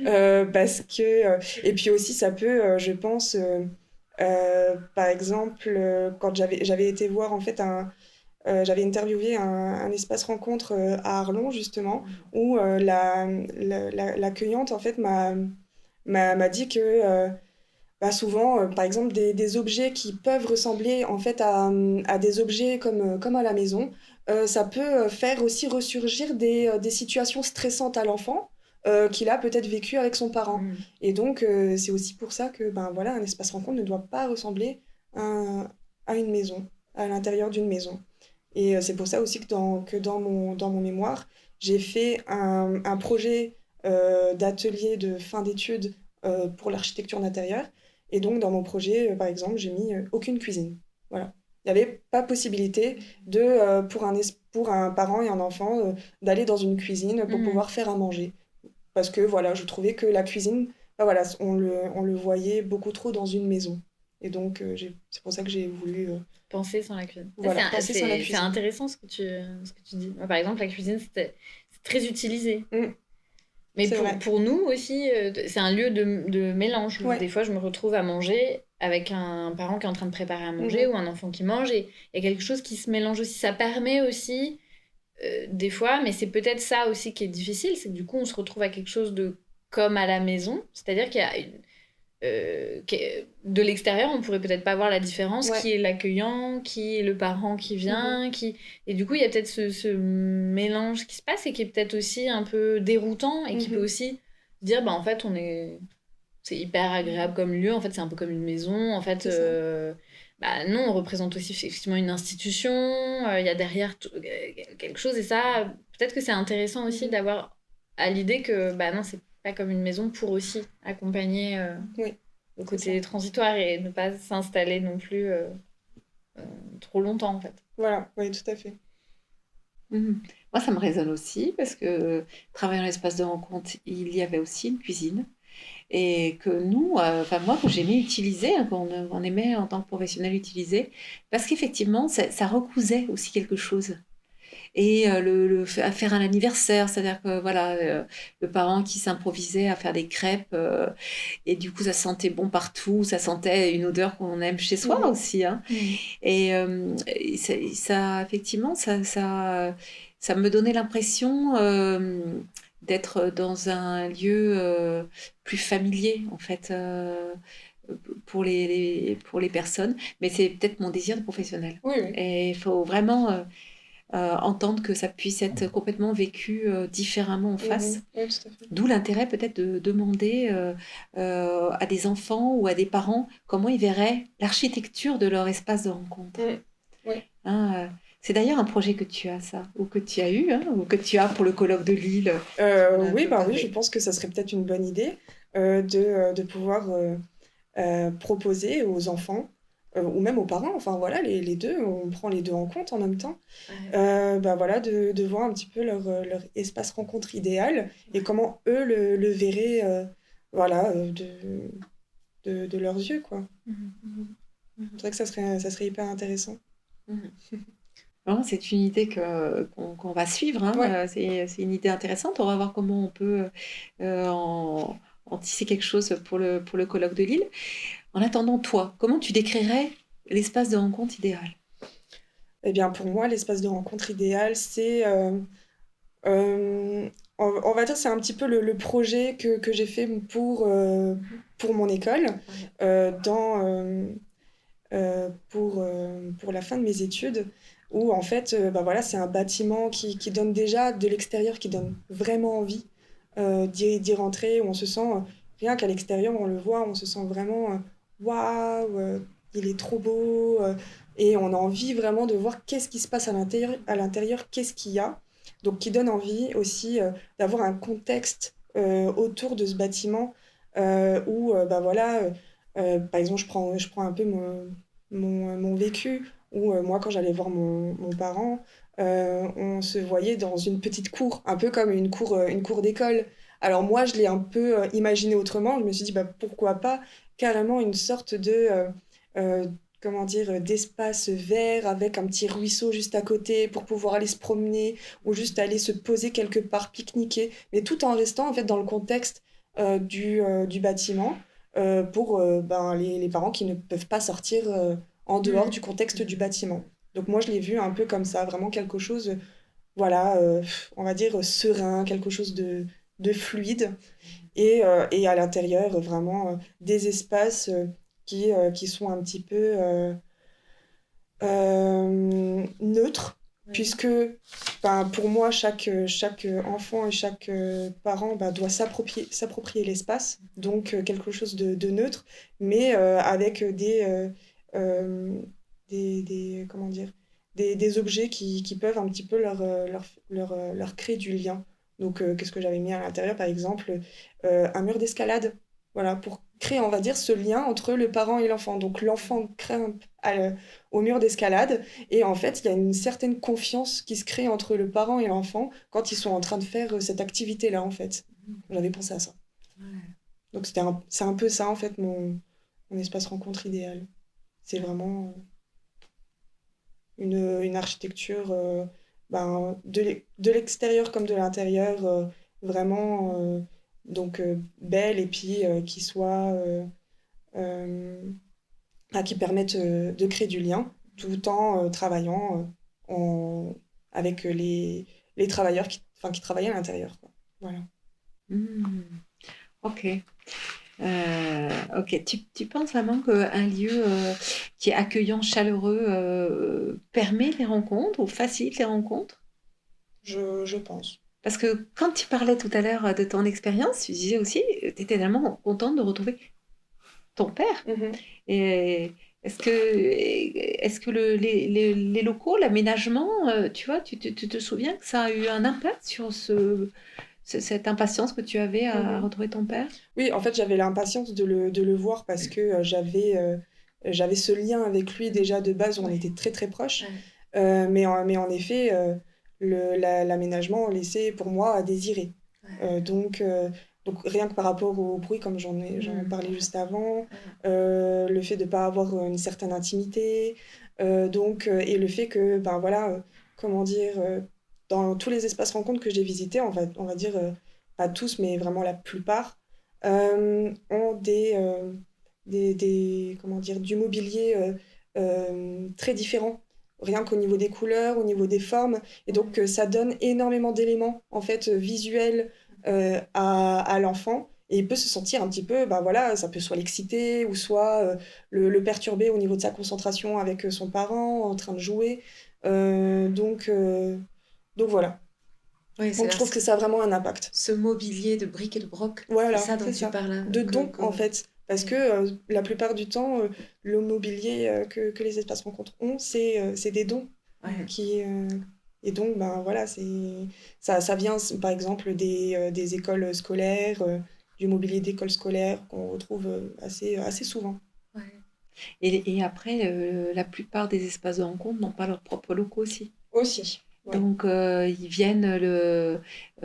Parce que... et puis aussi, ça peut, je pense... par exemple, quand j'avais été voir en fait j'avais interviewé un espace rencontre à Arlon, justement, où l'accueillante en fait m'a dit que souvent, par exemple, des objets qui peuvent ressembler en fait à des objets comme à la maison, ça peut faire aussi ressurgir des situations stressantes à l'enfant qu'il a peut-être vécu avec son parent. Et donc, c'est aussi pour ça que un espace rencontre ne doit pas ressembler à une maison, à l'intérieur d'une maison. Et c'est pour ça aussi que dans mon mémoire, j'ai fait un projet d'atelier de fin d'études pour l'architecture d'intérieur. Et donc, dans mon projet, par exemple, j'ai mis aucune cuisine. Voilà. Il n'y avait pas possibilité pour un parent et un enfant d'aller dans une cuisine pour pouvoir faire à manger. Parce que voilà, je trouvais que la cuisine, voilà, on le voyait beaucoup trop dans une maison. Et donc, c'est pour ça que j'ai voulu Penser sans la cuisine. voilà, penser sans la C'est cuisine. intéressant ce que tu dis. Moi, par exemple, la cuisine, c'est très utilisé. Mais C'est vrai. pour nous aussi, c'est un lieu de mélange. Ouais. Des fois, je me retrouve à manger avec un parent qui est en train de préparer à manger ou un enfant qui mange. Et il y a quelque chose qui se mélange aussi. Ça permet aussi, des fois, mais c'est peut-être ça aussi qui est difficile, c'est que du coup, on se retrouve à quelque chose de comme à la maison. C'est-à-dire qu'il y a de l'extérieur, on pourrait peut-être pas voir la différence, Ouais. qui est l'accueillant, qui est le parent qui vient, et du coup il y a peut-être ce mélange qui se passe et qui est peut-être aussi un peu déroutant et qui peut aussi dire bah en fait c'est hyper agréable comme lieu, en fait c'est un peu comme une maison, en fait bah non, on représente aussi effectivement une institution, il y a derrière quelque chose, et ça peut-être que c'est intéressant aussi d'avoir à l'idée que bah non, c'est pas comme une maison, pour aussi accompagner le côté transitoire et ne pas s'installer non plus trop longtemps en fait. Voilà, oui, tout à fait. Moi, ça me résonne aussi parce que travaillant dans l'espace de rencontre, il y avait aussi une cuisine et que nous, enfin moi, que j'aimais utiliser, hein, qu'on aimait en tant que professionnel utiliser, parce qu'effectivement, ça recousait aussi quelque chose. Et à faire un anniversaire, c'est-à-dire que voilà, le parent qui s'improvisait à faire des crêpes, et du coup ça sentait bon partout, ça sentait une odeur qu'on aime chez soi aussi, hein. Et effectivement, ça me donnait l'impression d'être dans un lieu plus familier, en fait, pour pour les personnes. Mais c'est peut-être mon désir de professionnel. Oui. Et il faut vraiment entendre que ça puisse être complètement vécu différemment en face. Oui, tout à fait. D'où l'intérêt peut-être de demander à des enfants ou à des parents comment ils verraient l'architecture de leur espace de rencontre. Oui. Hein, c'est d'ailleurs un projet que tu as, ça, ou que tu as eu, hein, ou que tu as pour le colloque de Lille. Oui, je pense que ça serait peut-être une bonne idée de pouvoir proposer aux enfants ou même aux parents, enfin voilà, les deux, on prend les deux en compte en même temps, voilà, de voir un petit peu leur espace rencontre idéal et comment eux le verraient voilà, de leurs yeux, quoi. C'est vrai que ça serait hyper intéressant. Non, c'est une idée qu'on va suivre, hein. C'est une idée intéressante. On va voir comment on peut en tisser quelque chose pour le colloque de Lille. En attendant, toi, comment tu décrirais l'espace de rencontre idéal? Eh bien, pour moi, l'espace de rencontre idéal, c'est... on va dire c'est un petit peu le projet que j'ai fait pour mon école pour la fin de mes études, où en fait voilà, c'est un bâtiment qui donne déjà de l'extérieur, qui donne vraiment envie d'y rentrer, où on se sent, rien qu'à l'extérieur on le voit, on se sent vraiment waouh, il est trop beau, et on a envie vraiment de voir qu'est-ce qui se passe à l'intérieur, qu'est-ce qu'il y a, donc qui donne envie aussi d'avoir un contexte autour de ce bâtiment où voilà, par exemple je prends un peu mon vécu, où moi quand j'allais voir mon parent, on se voyait dans une petite cour, un peu comme une cour d'école. Alors moi je l'ai un peu imaginé autrement, je me suis dit pourquoi pas carrément une sorte de comment dire, d'espace vert avec un petit ruisseau juste à côté pour pouvoir aller se promener ou juste aller se poser quelque part, pique-niquer, mais tout en restant en fait dans le contexte du bâtiment pour les parents qui ne peuvent pas sortir en dehors du contexte du bâtiment. Donc moi, je l'ai vu un peu comme ça, vraiment quelque chose, voilà, on va dire serein, quelque chose de fluide. Et à l'intérieur, vraiment des espaces qui sont un petit peu neutres, puisque pour moi, chaque enfant et chaque parent doit s'approprier l'espace, donc quelque chose de neutre, mais avec comment dire, des objets qui peuvent un petit peu leur créer du lien. Donc, qu'est-ce que j'avais mis à l'intérieur, par exemple, un mur d'escalade, voilà, pour créer, on va dire, ce lien entre le parent et l'enfant. Donc, l'enfant grimpe au mur d'escalade, et en fait, il y a une certaine confiance qui se crée entre le parent et l'enfant quand ils sont en train de faire cette activité-là, en fait. J'avais pensé à ça. Donc c'est un peu ça, en fait, mon espace rencontre idéal. C'est vraiment une architecture de l'extérieur comme de l'intérieur, vraiment belle et puis qui soit qui permettent de créer du lien tout en travaillant avec les travailleurs qui travaillent à l'intérieur, quoi. Voilà. Hmm, ok. Ok. Tu penses vraiment qu'un lieu qui est accueillant, chaleureux, permet les rencontres ou facilite les rencontres? Je pense. Parce que quand tu parlais tout à l'heure de ton expérience, tu disais aussi, tu étais tellement contente de retrouver ton père. Mhm. Et est-ce que les locaux, l'aménagement, tu vois, tu te souviens que ça a eu un impact sur cette impatience que tu avais à Mhm. retrouver ton père? Oui, en fait, j'avais l'impatience de le voir parce que j'avais ce lien avec lui déjà de base, où on Ouais. était très très proches. Ouais. Mais en effet, l'aménagement laissait pour moi à désirer. Ouais. Donc rien que par rapport au bruit, comme j'en Mm. parlais juste avant, Ouais. le fait de ne pas avoir une certaine intimité, et le fait que, ben voilà, comment dire, dans tous les espaces rencontres que j'ai visités, on va dire, pas tous, mais vraiment la plupart, ont comment dire, du mobilier très différent, rien qu'au niveau des couleurs, au niveau des formes. Et donc, ça donne énormément d'éléments, en fait, visuels à l'enfant. Et il peut se sentir un petit peu, bah voilà, ça peut soit l'exciter ou soit le perturber au niveau de sa concentration avec son parent en train de jouer. Euh, donc, euh, donc voilà. Oui, Donc je trouve que ça a vraiment un impact. ce mobilier de briques et de broc, c'est Voilà, ça dont c'est tu ça. parles, hein, De dons, en fait. Parce que ouais. la plupart du temps, le mobilier que les espaces rencontres ont, c'est des dons. Ouais. Qui, et donc, ben, voilà, ça vient, par exemple, des écoles scolaires, du mobilier d'école scolaire qu'on retrouve assez souvent. Ouais. Et après, la plupart des espaces de rencontre n'ont pas leurs propres locaux aussi. Aussi, ouais. Donc, ils viennent,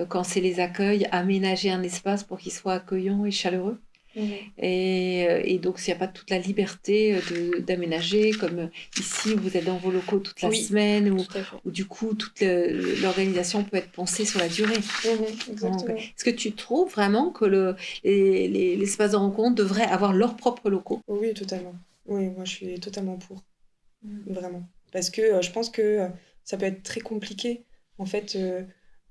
quand c'est les accueils, aménager un espace pour qu'il soit accueillant et chaleureux. Mhm. Et donc, s'il n'y a pas toute la liberté d'aménager, comme ici, vous êtes dans vos locaux toute la Oui, semaine, tout à fait. où du coup, toute l'organisation peut être pensée sur la durée. Donc, Exactement. est-ce que tu trouves vraiment que l'espace de rencontre devrait avoir leurs propres locaux? Oui, totalement. Oui, moi, je suis totalement pour. Mm. Vraiment. Parce que je pense que ça peut être très compliqué, en fait,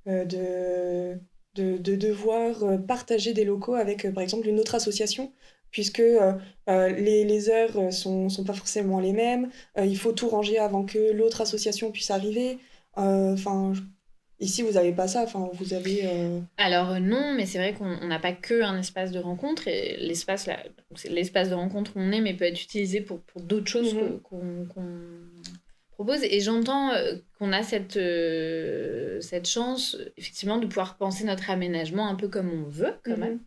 de devoir partager des locaux avec, par exemple, une autre association, puisque les heures sont pas forcément les mêmes. Il faut tout ranger avant que l'autre association puisse arriver. Enfin, ici, vous n'avez pas ça. Enfin, vous avez... Alors non, mais c'est vrai qu'on n'a pas que un espace de rencontre et l'espace là, c'est l'espace de rencontre où on est, mais peut être utilisé pour d'autres choses Mhm. qu'on propose. Et j'entends qu'on a cette chance, effectivement, de pouvoir penser notre aménagement un peu comme on veut, quand même.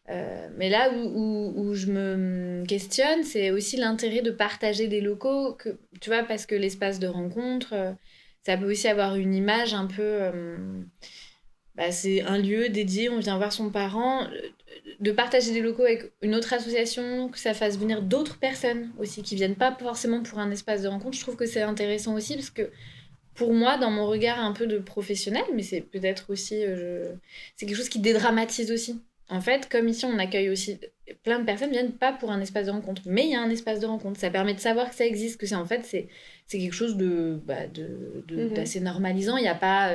Mhm. Mais là où je me questionne, c'est aussi l'intérêt de partager des locaux, tu vois, parce que l'espace de rencontre, ça peut aussi avoir une image un peu... bah, c'est un lieu dédié, on vient voir son parent. De partager des locaux avec une autre association, que ça fasse venir d'autres personnes aussi, qui viennent pas forcément pour un espace de rencontre, je trouve que c'est intéressant aussi, parce que pour moi, dans mon regard un peu de professionnel, mais c'est peut-être aussi... c'est quelque chose qui dédramatise aussi. En fait, comme ici, on accueille aussi plein de personnes, viennent pas pour un espace de rencontre, mais il y a un espace de rencontre. Ça permet de savoir que ça existe, que c'est en fait, c'est quelque chose Mhm. d'assez normalisant. Il n'y a pas...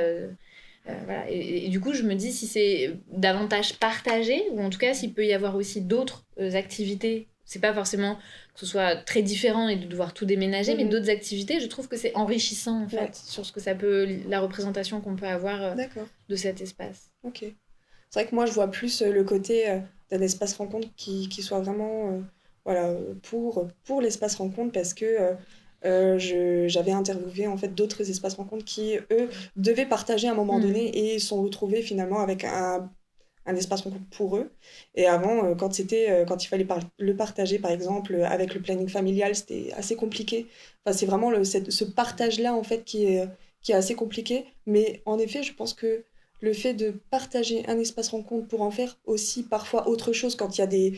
voilà. Et du coup, je me dis si c'est davantage partagé, ou en tout cas s'il peut y avoir aussi d'autres activités, c'est pas forcément que ce soit très différent et de devoir tout déménager, mais Mhm. d'autres activités, je trouve que c'est enrichissant en Ouais, fait, sur ce que ça peut, la représentation qu'on peut avoir d'accord. de cet espace. Ok. C'est vrai que moi, je vois plus le côté d'un espace rencontre qui soit vraiment voilà, pour l'espace rencontre parce que j'avais interviewé en fait d'autres espaces rencontres qui, eux, devaient partager à un moment Mhm. donné et se sont retrouvés finalement avec un espace rencontre pour eux. Et avant, quand il fallait le partager, par exemple, avec le planning familial, c'était assez compliqué. Enfin, c'est vraiment ce partage-là en fait qui est assez compliqué. Mais en effet, je pense que le fait de partager un espace rencontre pour en faire aussi parfois autre chose quand il y a des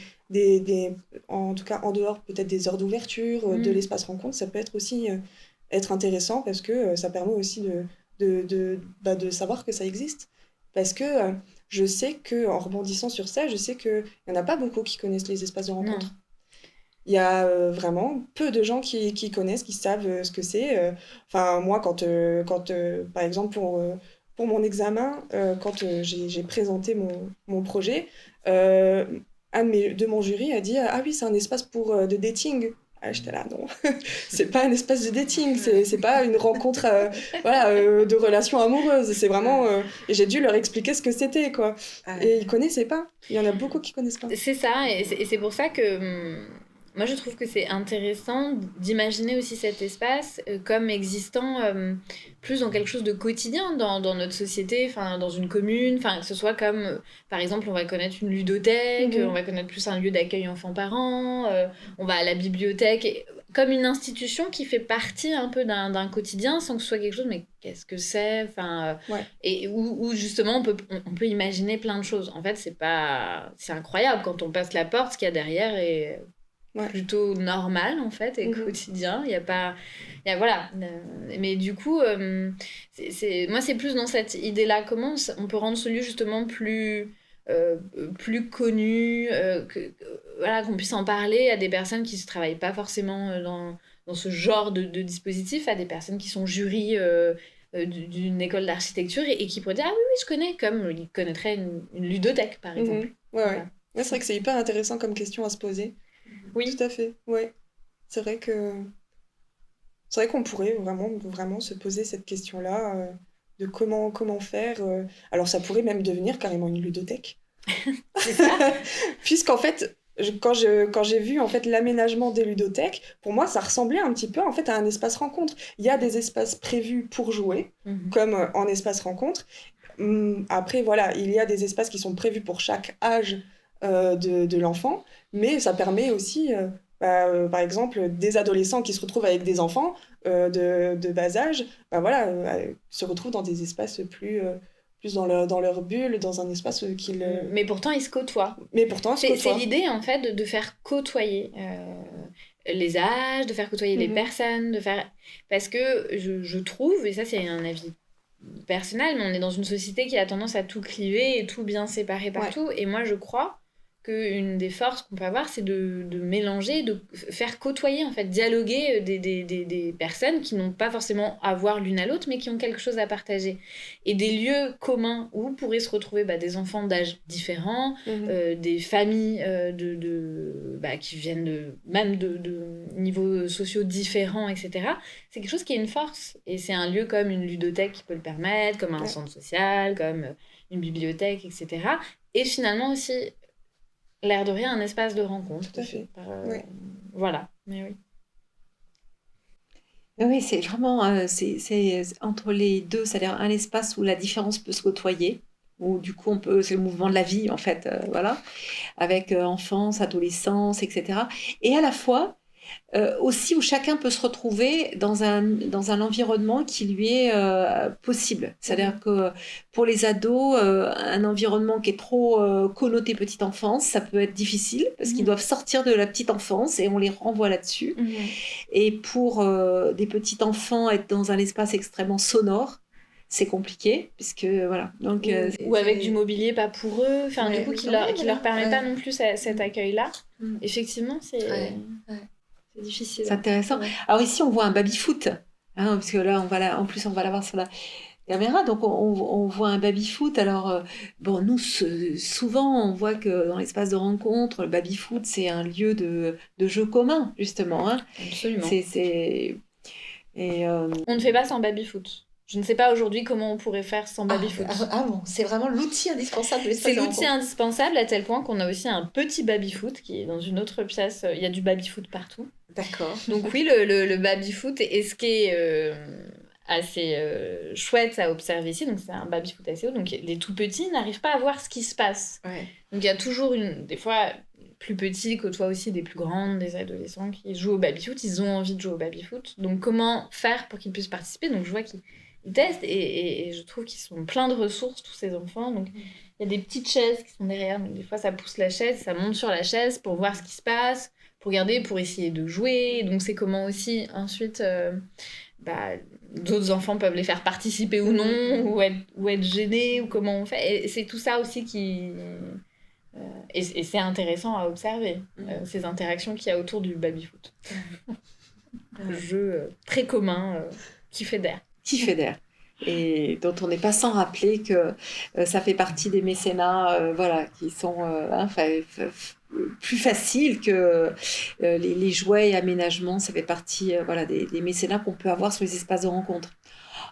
en tout cas en dehors peut-être des heures d'ouverture de l'espace rencontre, ça peut être aussi être intéressant parce que ça permet aussi de savoir que ça existe. Parce que je sais que, en rebondissant sur ça, je sais qu'il n'y en a pas beaucoup qui connaissent les espaces de rencontre. Non. Il y a vraiment peu de gens qui connaissent, qui savent ce que c'est. Enfin, moi, quand par exemple, pour mon examen, quand j'ai présenté mon projet, de mon jury a dit ah oui, c'est un espace de dating. Ah, j'étais là, non, c'est pas un espace de dating, c'est pas une rencontre de relations amoureuses, c'est vraiment. Et j'ai dû leur expliquer ce que c'était, quoi. Et ils connaissaient pas. Il y en a beaucoup qui connaissent pas. C'est ça, et c'est pour ça que moi je trouve que c'est intéressant d'imaginer aussi cet espace comme existant plus dans quelque chose de quotidien dans notre société, enfin dans une commune, enfin que ce soit comme par exemple on va connaître une ludothèque, on va connaître plus un lieu d'accueil enfants-parents, on va à la bibliothèque, comme une institution qui fait partie un peu d'un quotidien sans que ce soit quelque chose, mais qu'est-ce que c'est, enfin et où justement on peut imaginer plein de choses. En fait c'est incroyable quand on passe la porte, ce qu'il y a derrière est plutôt normal en fait et quotidien. Il y a pas voilà, mais du coup moi c'est plus dans cette idée là, comment on peut rendre ce lieu justement plus connu, voilà, qu'on puisse en parler à des personnes qui ne travaillent pas forcément dans ce genre de dispositif, à des personnes qui sont jury d'une école d'architecture et qui pourraient dire ah oui je connais, comme ils connaîtraient une ludothèque par exemple. Ouais, c'est vrai que c'est hyper intéressant comme question à se poser. Oui, tout à fait. Ouais, c'est vrai qu'on pourrait vraiment se poser cette question-là de comment faire. Alors ça pourrait même devenir carrément une ludothèque. C'est ça. Puisqu'en fait, quand j'ai vu en fait l'aménagement des ludothèques, pour moi ça ressemblait un petit peu en fait à un espace rencontre. Il y a des espaces prévus pour jouer, comme en espace rencontre. Après voilà, il y a des espaces qui sont prévus pour chaque âge de l'enfant, mais ça permet aussi, par exemple, des adolescents qui se retrouvent avec des enfants de bas âge, se retrouvent dans des espaces plus dans leur bulle, dans un espace qu'ils... Mais pourtant, ils se côtoient. C'est l'idée, en fait, de faire côtoyer les âges, de faire côtoyer les personnes, parce que je trouve, et ça c'est un avis personnel, mais on est dans une société qui a tendance à tout cliver et tout bien séparer partout, et moi je crois qu'une des forces qu'on peut avoir, c'est de mélanger, de faire côtoyer, en fait, dialoguer des personnes qui n'ont pas forcément à voir l'une à l'autre, mais qui ont quelque chose à partager. Et des lieux communs où pourraient se retrouver des enfants d'âge différents, des familles qui viennent même de niveaux sociaux différents, etc. C'est quelque chose qui est une force. Et c'est un lieu comme une ludothèque qui peut le permettre, comme un centre social, comme une bibliothèque, etc. Et finalement aussi... l'air de rien, un espace de rencontre. Tout à fait. Voilà, mais oui. Oui, c'est vraiment c'est entre les deux, c'est-à-dire un espace où la différence peut se côtoyer, où du coup c'est le mouvement de la vie en fait, voilà, avec enfance, adolescence, etc. Et à la fois aussi où chacun peut se retrouver dans un environnement qui lui est possible. C'est-à-dire que pour les ados, un environnement qui est trop connoté petite enfance, ça peut être difficile parce qu'ils doivent sortir de la petite enfance et on les renvoie là-dessus. Et pour des petits enfants, être dans un espace extrêmement sonore, c'est compliqué, puisque voilà. Donc, ou avec du mobilier pas pour eux, enfin du coup qui leur permet pas non plus cet accueil-là. Effectivement, c'est difficile. C'est intéressant. Alors ici, on voit un baby-foot, parce que là, en plus, on va l'avoir sur la caméra, donc on voit un baby-foot. Alors, nous, souvent, on voit que dans l'espace de rencontre, le baby-foot, c'est un lieu de jeu commun, justement. Absolument. On ne fait pas sans baby-foot. Je ne sais pas aujourd'hui comment on pourrait faire sans baby-foot. Bon, c'est vraiment l'outil indispensable. C'est l'outil indispensable à tel point qu'on a aussi un petit baby-foot qui est dans une autre pièce. Il y a du baby-foot partout. D'accord. Donc oui, le baby-foot, et ce qui est assez chouette à observer ici, donc c'est un baby-foot assez haut, donc les tout petits n'arrivent pas à voir ce qui se passe. Ouais. Donc il y a toujours des fois plus petits côtoient aussi des plus grandes, des adolescents qui jouent au baby-foot, ils ont envie de jouer au baby-foot. Donc comment faire pour qu'ils puissent participer? Donc je vois qu'ils testent et je trouve qu'ils sont pleins de ressources, tous ces enfants. Donc, il y a des petites chaises qui sont derrière. Donc, des fois, ça pousse la chaise, ça monte sur la chaise pour voir ce qui se passe, pour regarder, pour essayer de jouer. Donc, c'est comment aussi, ensuite, d'autres enfants peuvent les faire participer ou non, ou être gênés, ou comment on fait. Et c'est tout ça aussi qui... et c'est intéressant à observer, ces interactions qu'il y a autour du baby-foot. Un jeu très commun qui fédère. Qui fédère. Et dont on n'est pas sans rappeler que ça fait partie des mécénats qui sont plus faciles que les jouets et aménagements. Ça fait partie des mécénats qu'on peut avoir sur les espaces de rencontre.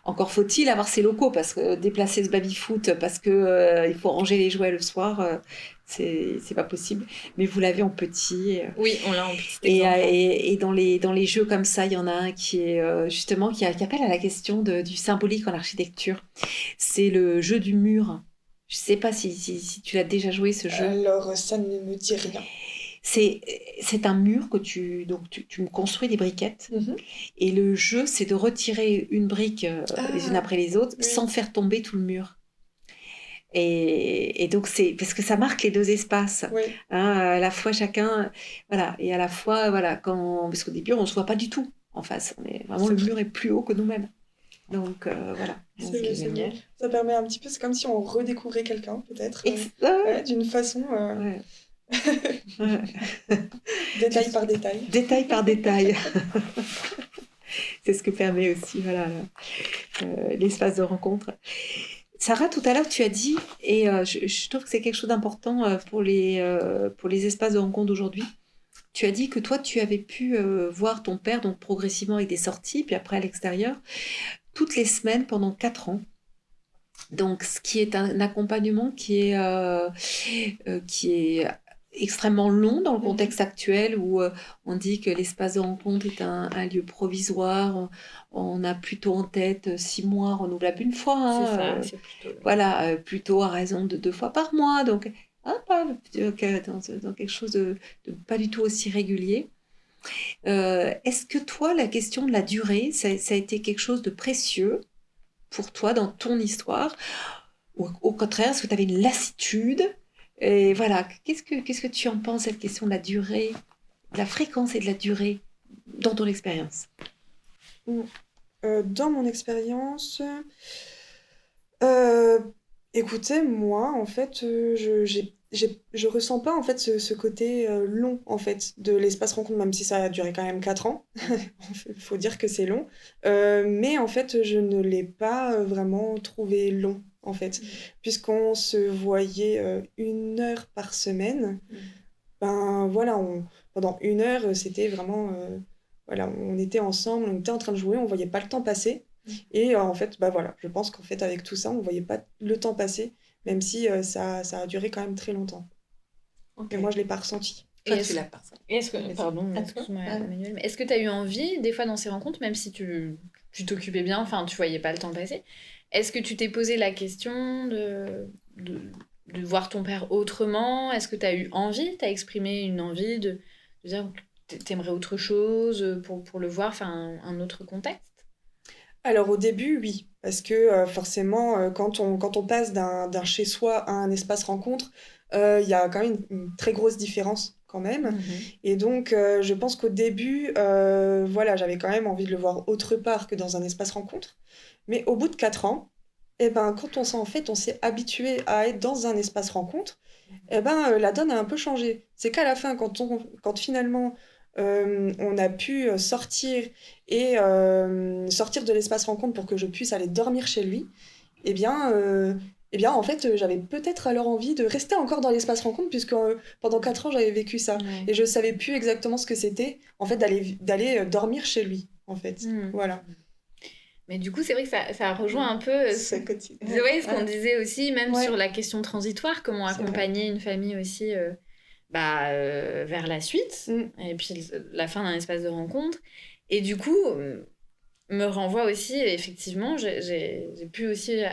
Encore faut-il avoir ses locaux, parce que déplacer ce baby-foot parce que il faut ranger les jouets le soir, c'est pas possible. Mais vous l'avez en petit. Oui, on l'a en petit. Et dans les jeux comme ça, il y en a un qui est justement qui appelle à la question du symbolique en architecture. C'est le jeu du mur. Je sais pas si tu l'as déjà joué, ce jeu. Alors, ça ne me dit rien. C'est un mur que tu construis des briquettes. Et le jeu, c'est de retirer une brique les unes après les autres sans faire tomber tout le mur. Et donc, c'est parce que ça marque les deux espaces. À la fois chacun, et à la fois, parce qu'au début, on ne se voit pas du tout en face. Le mur est plus haut que nous-mêmes. Donc, voilà. C'est génial. Ça permet un petit peu, c'est comme si on redécouvrait quelqu'un, peut-être. D'une façon... détail par détail. Détail par détail. C'est ce que permet aussi l'espace de rencontre. Sarah, tout à l'heure, tu as dit, et je trouve que c'est quelque chose d'important pour les espaces de rencontre d'aujourd'hui, tu as dit que toi, tu avais pu voir ton père donc progressivement avec des sorties, puis après à l'extérieur, toutes les semaines pendant 4 ans. Donc, ce qui est un accompagnement qui est extrêmement long dans le contexte actuel où on dit que l'espace de rencontre est un lieu provisoire. On a plutôt en tête 6 mois renouvelables une fois. C'est ça, c'est plutôt à raison de 2 fois par mois. Donc, dans quelque chose de pas du tout aussi régulier. Est-ce que toi, la question de la durée, ça a été quelque chose de précieux pour toi dans ton histoire? Ou au contraire, est-ce que tu avais une lassitude? Et voilà, qu'est-ce que tu en penses, cette question de la durée, de la fréquence et de la durée dans ton expérience? Dans mon expérience, écoutez, moi, en fait, je ressens pas en fait ce côté long en fait de l'espace rencontre, même si ça a duré quand même 4 ans. Il faut dire que c'est long. Mais en fait, je ne l'ai pas vraiment trouvé long en fait, puisqu'on se voyait 1 heure par semaine. Pendant 1 heure, c'était vraiment on était ensemble, on était en train de jouer, on voyait pas le temps passer. Et en fait, je pense qu'en fait avec tout ça, on voyait pas le temps passer, même si ça a duré quand même très longtemps. Et moi, je l'ai pas ressenti. Toi, tu l'as pas ressenti. Pardon, excuse-moi, Emmanuel, mais est-ce que tu as eu envie, des fois dans ces rencontres, même si tu t'occupais bien, enfin tu voyais pas le temps passer, est-ce que tu t'es posé la question de voir ton père autrement? Est-ce que tu as eu envie, tu as exprimé une envie de dire que t'aimerais autre chose pour le voir, enfin un autre contexte? Alors au début, oui, parce que forcément, quand on passe d'un chez-soi à un espace rencontre, il y a quand même une très grosse différence quand même. Et donc, je pense qu'au début, j'avais quand même envie de le voir autre part que dans un espace rencontre. Mais au bout de 4 ans, quand on s'est habitué à être dans un espace rencontre, la donne a un peu changé. C'est qu'à la fin, quand finalement on a pu sortir et sortir de l'espace rencontre pour que je puisse aller dormir chez lui, en fait, j'avais peut-être alors envie de rester encore dans l'espace rencontre, puisque pendant 4 ans, j'avais vécu ça. Ouais. Et je savais plus exactement ce que c'était, en fait, d'aller dormir chez lui, en fait. Voilà. Mais du coup, c'est vrai que ça rejoint un peu ce qu'on disait aussi, même sur la question transitoire, comment accompagner une famille aussi vers la suite, et puis la fin d'un espace de rencontre. Et du coup, me renvoie aussi, effectivement, j'ai pu aussi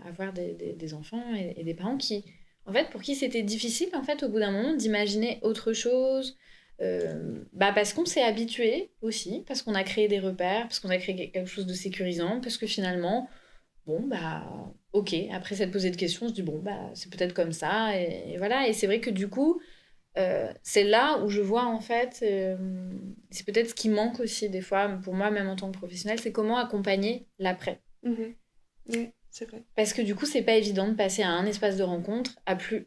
avoir des enfants et des parents qui, en fait, pour qui c'était difficile, en fait, au bout d'un moment, d'imaginer autre chose, Parce qu'on s'est habitué aussi, parce qu'on a créé des repères, parce qu'on a créé quelque chose de sécurisant, parce que finalement, ok, après s'être posé de questions, on se dit, c'est peut-être comme ça, et voilà. Et c'est vrai que du coup, c'est là où je vois, en fait, c'est peut-être ce qui manque aussi, des fois, pour moi, même en tant que professionnelle, c'est comment accompagner l'après. Oui, c'est vrai. Parce que du coup, c'est pas évident de passer à un espace de rencontre, à plus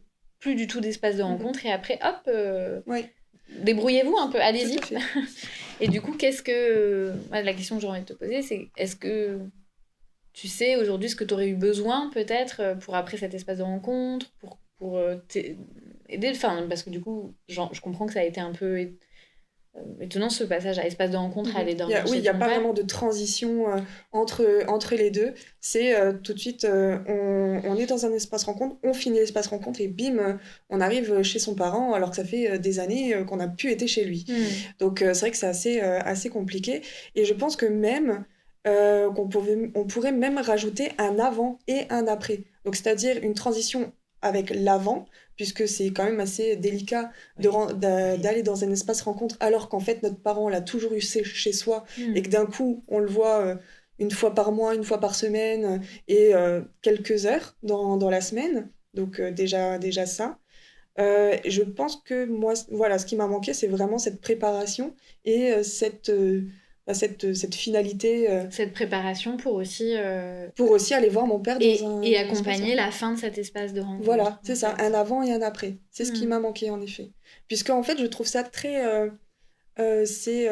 du tout d'espace de rencontre, et après, hop, débrouillez-vous un peu, allez-y. Tout à fait. Et du coup, la question que j'ai envie de te poser, c'est est-ce que tu sais aujourd'hui ce que tu aurais eu besoin peut-être pour après cet espace de rencontre, pour aider, parce que du coup, je comprends que ça a été un peu étonnant ce passage à espace de rencontre, à aller dormir chez ton père. Oui, il n'y a pas vraiment de transition entre les deux. C'est tout de suite, on est dans un espace rencontre, on finit l'espace rencontre et bim, on arrive chez son parent alors que ça fait des années qu'on n'a plus été chez lui. Donc c'est vrai que c'est assez compliqué. Et je pense que même, on pourrait même rajouter un avant et un après. Donc c'est-à-dire une transition avec l'avant, puisque c'est quand même assez délicat d'aller dans un espace rencontre alors qu'en fait notre parent l'a toujours eu chez soi et que d'un coup on le voit une fois par mois, une fois par semaine et quelques heures dans la semaine. Donc déjà ça. Je pense que moi, voilà, ce qui m'a manqué, c'est vraiment cette préparation et cette finalité. Cette préparation pour aussi aller voir mon père et accompagner la fin de cet espace de rencontre. Voilà, c'est ça, un avant et un après. C'est ce qui m'a manqué, en effet. Puisqu'en fait, je trouve ça très... c'est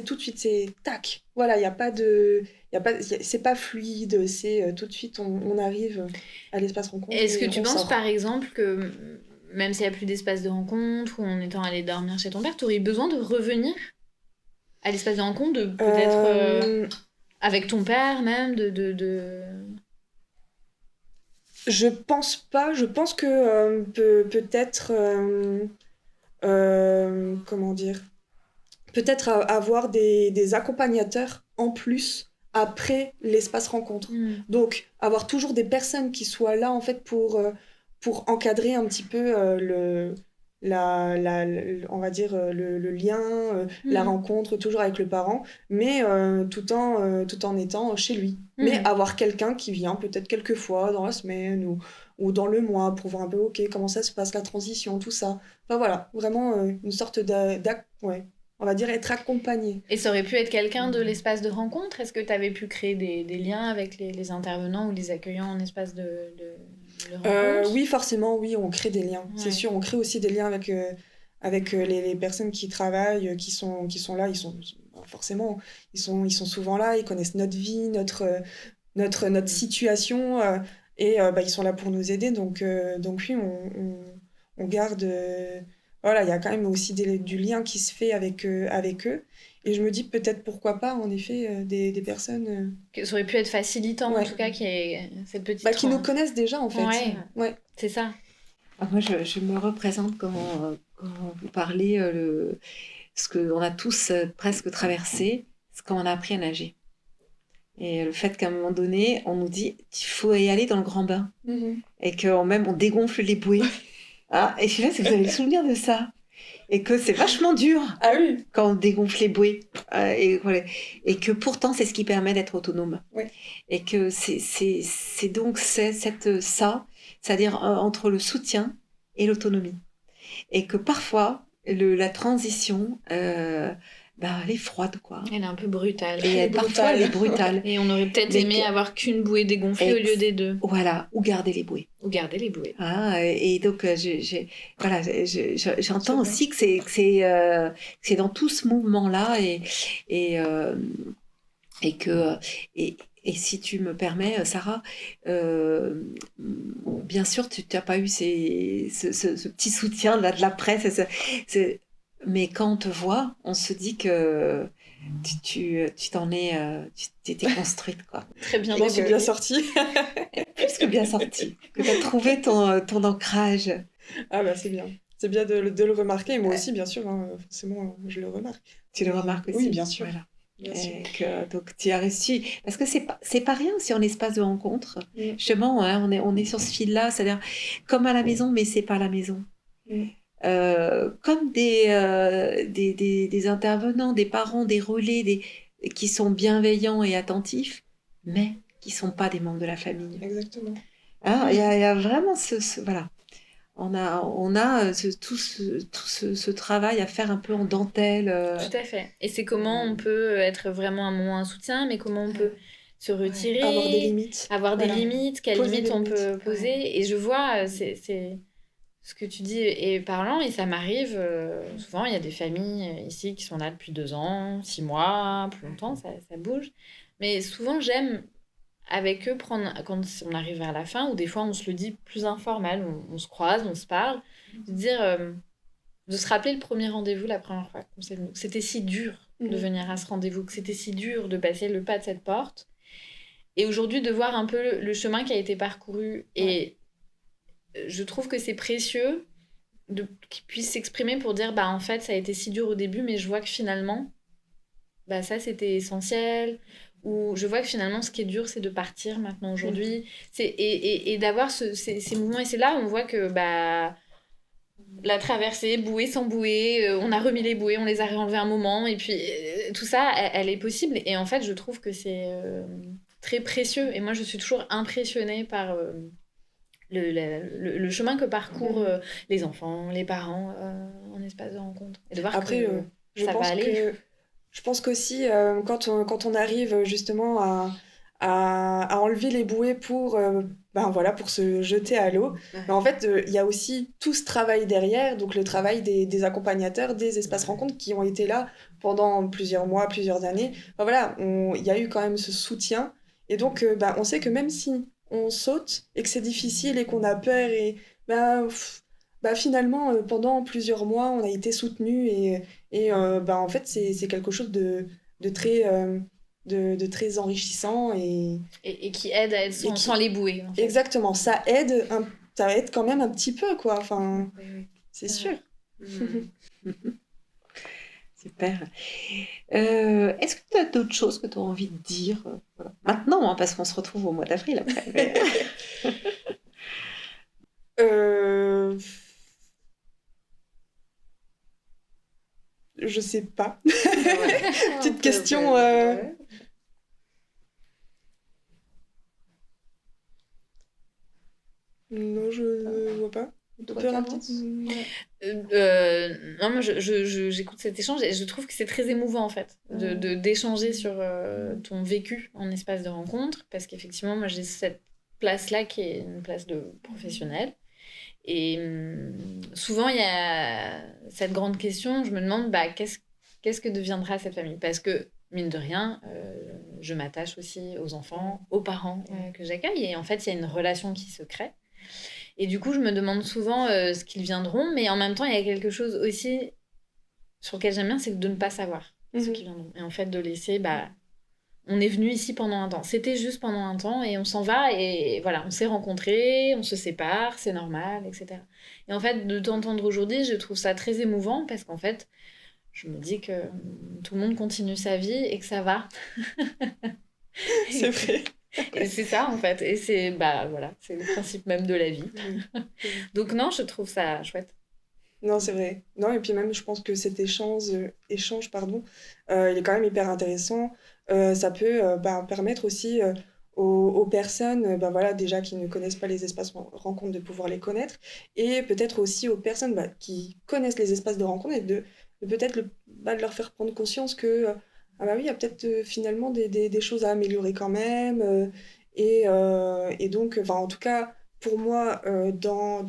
tout de suite, c'est tac. Voilà, il n'y a pas de... c'est pas fluide, c'est tout de suite, on arrive à l'espace rencontre. Est-ce que tu penses, par exemple, que même s'il n'y a plus d'espace de rencontre ou en étant allé dormir chez ton père, tu aurais besoin de revenir à l'espace de rencontre, de peut-être avec ton père même, Je pense pas. Je pense que peut-être... comment dire, peut-être avoir des accompagnateurs en plus après l'espace rencontre. Donc, avoir toujours des personnes qui soient là, en fait, pour encadrer un petit peu on va dire, le lien, la rencontre, toujours avec le parent, mais tout en étant chez lui. Mais avoir quelqu'un qui vient peut-être quelques fois dans la semaine ou dans le mois pour voir un peu, ok, comment ça se passe, la transition, tout ça. Enfin voilà, vraiment une sorte on va dire être accompagné. Et ça aurait pu être quelqu'un de l'espace de rencontre? Est-ce que tu avais pu créer des liens avec les intervenants ou les accueillants en espace de rencontre? Oui, forcément, oui, on crée des liens. C'est sûr, on crée aussi des liens avec les personnes qui travaillent, qui sont là. Forcément, ils sont souvent là, ils connaissent notre vie, notre situation, et ils sont là pour nous aider. Donc oui, on garde... voilà, il y a quand même aussi du lien qui se fait avec eux. Et je me dis peut-être pourquoi pas, en effet, des personnes... Ça aurait pu être facilitant, en tout cas, qu'il y ait cette petite... qui nous connaissent déjà, en fait. Ouais. C'est ça. Moi, je me représente quand vous parlez, ce qu'on a tous presque traversé, c'est quand on a appris à nager. Et le fait qu'à un moment donné, on nous dit qu'il faut y aller dans le grand bain. Et qu'on dégonfle les bouées. Et je sais pas si vous avez le souvenir de ça. Et que c'est vachement dur quand on dégonfle les bouées. Et que pourtant, c'est ce qui permet d'être autonome. Et que c'est donc c'est-à-dire entre le soutien et l'autonomie. Et que parfois, la transition... elle est froide, quoi. Elle est un peu brutale. Et parfois, elle est brutale. Et on aurait peut-être aimé avoir qu'une bouée dégonflée au lieu des deux. Voilà, ou garder les bouées. Et donc, j'entends aussi que c'est dans tout ce mouvement-là et si tu me permets, Sarah, bien sûr, tu n'as pas eu ce petit soutien de la presse. Mais quand on te voit, on se dit que tu t'étais construite, quoi. Très bien. Je suis bien sortie. Plus que bien sortie. Que tu as trouvé ton ancrage. Ah c'est bien. C'est bien de le remarquer. Et moi aussi, bien sûr, forcément, je le remarque. Tu le remarques aussi? Oui, bien sûr. Voilà. Donc tu as réussi. Parce que c'est pas rien si en espace de rencontre. Justement, on est sur ce fil-là. C'est-à-dire comme à la maison, mais c'est pas la maison. comme des intervenants, des parents, des relais, qui sont bienveillants et attentifs, mais qui ne sont pas des membres de la famille. Exactement. Hein, il y a vraiment voilà. On a ce travail à faire un peu en dentelle. Tout à fait. Et c'est comment on peut être vraiment un moment un soutien, mais comment on peut se retirer, avoir des limites. des limites, quelles Poser limites des on limites. peut poser. Et je vois, c'est ce que tu dis est parlant, et ça m'arrive souvent. Il y a des familles ici qui sont là depuis 2 ans, 6 mois, plus longtemps, ça bouge. Mais souvent, j'aime avec eux prendre, quand on arrive vers la fin, ou des fois on se le dit plus informel, on se croise, on se parle, de dire, de se rappeler le premier rendez-vous, la première fois qu'on s'est vu. C'était si dur de venir à ce rendez-vous, que c'était si dur de passer le pas de cette porte. Et aujourd'hui, de voir un peu le chemin qui a été parcouru. Et je trouve que c'est précieux qu'ils puissent s'exprimer pour dire, en fait, ça a été si dur au début, mais je vois que finalement, ça, c'était essentiel. Ou je vois que finalement, ce qui est dur, c'est de partir maintenant, aujourd'hui. Et d'avoir ces mouvements. Et c'est là où on voit que la traversée, bouée sans bouée, on a remis les bouées, on les a réenlevées un moment. Et puis, tout ça, elle est possible. Et en fait, je trouve que c'est très précieux. Et moi, je suis toujours impressionnée par le chemin que parcourent les enfants, les parents en espace de rencontre. Et de voir Après, que ça va aller. Je pense qu'aussi, quand on arrive justement à enlever les bouées pour se jeter à l'eau, en fait, il y a aussi tout ce travail derrière, donc le travail des accompagnateurs, des espaces rencontres qui ont été là pendant plusieurs mois, plusieurs années. Il y a eu quand même ce soutien. Et donc, on sait que même si on saute et que c'est difficile et qu'on a peur, et finalement, pendant plusieurs mois, on a été soutenus et en fait, c'est quelque chose de très, de très enrichissant et qui aide à être sans les bouées. En fait. Exactement, ça aide quand même un petit peu, quoi. Enfin, c'est sûr. Super. Est-ce que tu as d'autres choses que tu as envie de dire maintenant, parce qu'on se retrouve au mois d'avril après. Mais... Je sais pas. Petite question. Non, je ne vois pas. Non, moi j'écoute cet échange et je trouve que c'est très émouvant en fait d'échanger sur ton vécu en espace de rencontre, parce qu'effectivement moi j'ai cette place là qui est une place de professionnel. Et souvent, il y a cette grande question, je me demande qu'est-ce que deviendra cette famille ? Parce que, mine de rien, je m'attache aussi aux enfants, aux parents que j'accueille. Et en fait, il y a une relation qui se crée. Et du coup, je me demande souvent ce qu'ils viendront. Mais en même temps, il y a quelque chose aussi sur lequel j'aime bien, c'est de ne pas savoir ce qu'ils viendront. Et en fait, de laisser... on est venu ici pendant un temps. C'était juste pendant un temps et on s'en va et voilà, on s'est rencontrés, on se sépare, c'est normal, etc. Et en fait, de t'entendre aujourd'hui, je trouve ça très émouvant parce qu'en fait, je me dis que tout le monde continue sa vie et que ça va. C'est vrai. Et c'est ça en fait. Et c'est, c'est le principe même de la vie. Donc non, je trouve ça chouette. Non, c'est vrai. Non, et puis même, je pense que cet échange, il est quand même hyper intéressant. Ça peut permettre aussi aux personnes déjà qui ne connaissent pas les espaces de rencontre de pouvoir les connaître, et peut-être aussi aux personnes qui connaissent les espaces de rencontre et de peut-être de leur faire prendre conscience que oui, il y a peut-être finalement des choses à améliorer quand même. Et donc, en tout cas, pour moi, dans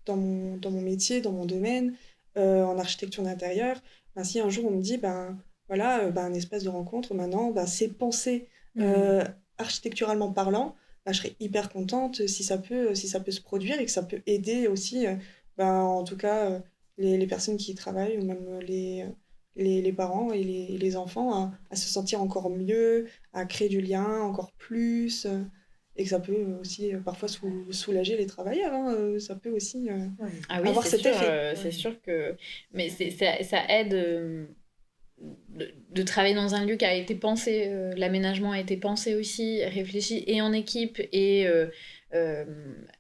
mon métier, dans mon domaine, en architecture d'intérieur, si un jour on me dit, un espace de rencontre, maintenant, c'est pensé architecturalement parlant, je serais hyper contente si ça peut se produire et que ça peut aider aussi, en tout cas, les personnes qui y travaillent, ou même les parents et les enfants à se sentir encore mieux, à créer du lien encore plus. Et que ça peut aussi parfois soulager les travailleurs. Ça peut aussi avoir cet effet. C'est sûr que... Mais ça aide de travailler dans un lieu qui a été pensé. L'aménagement a été pensé aussi, réfléchi et en équipe et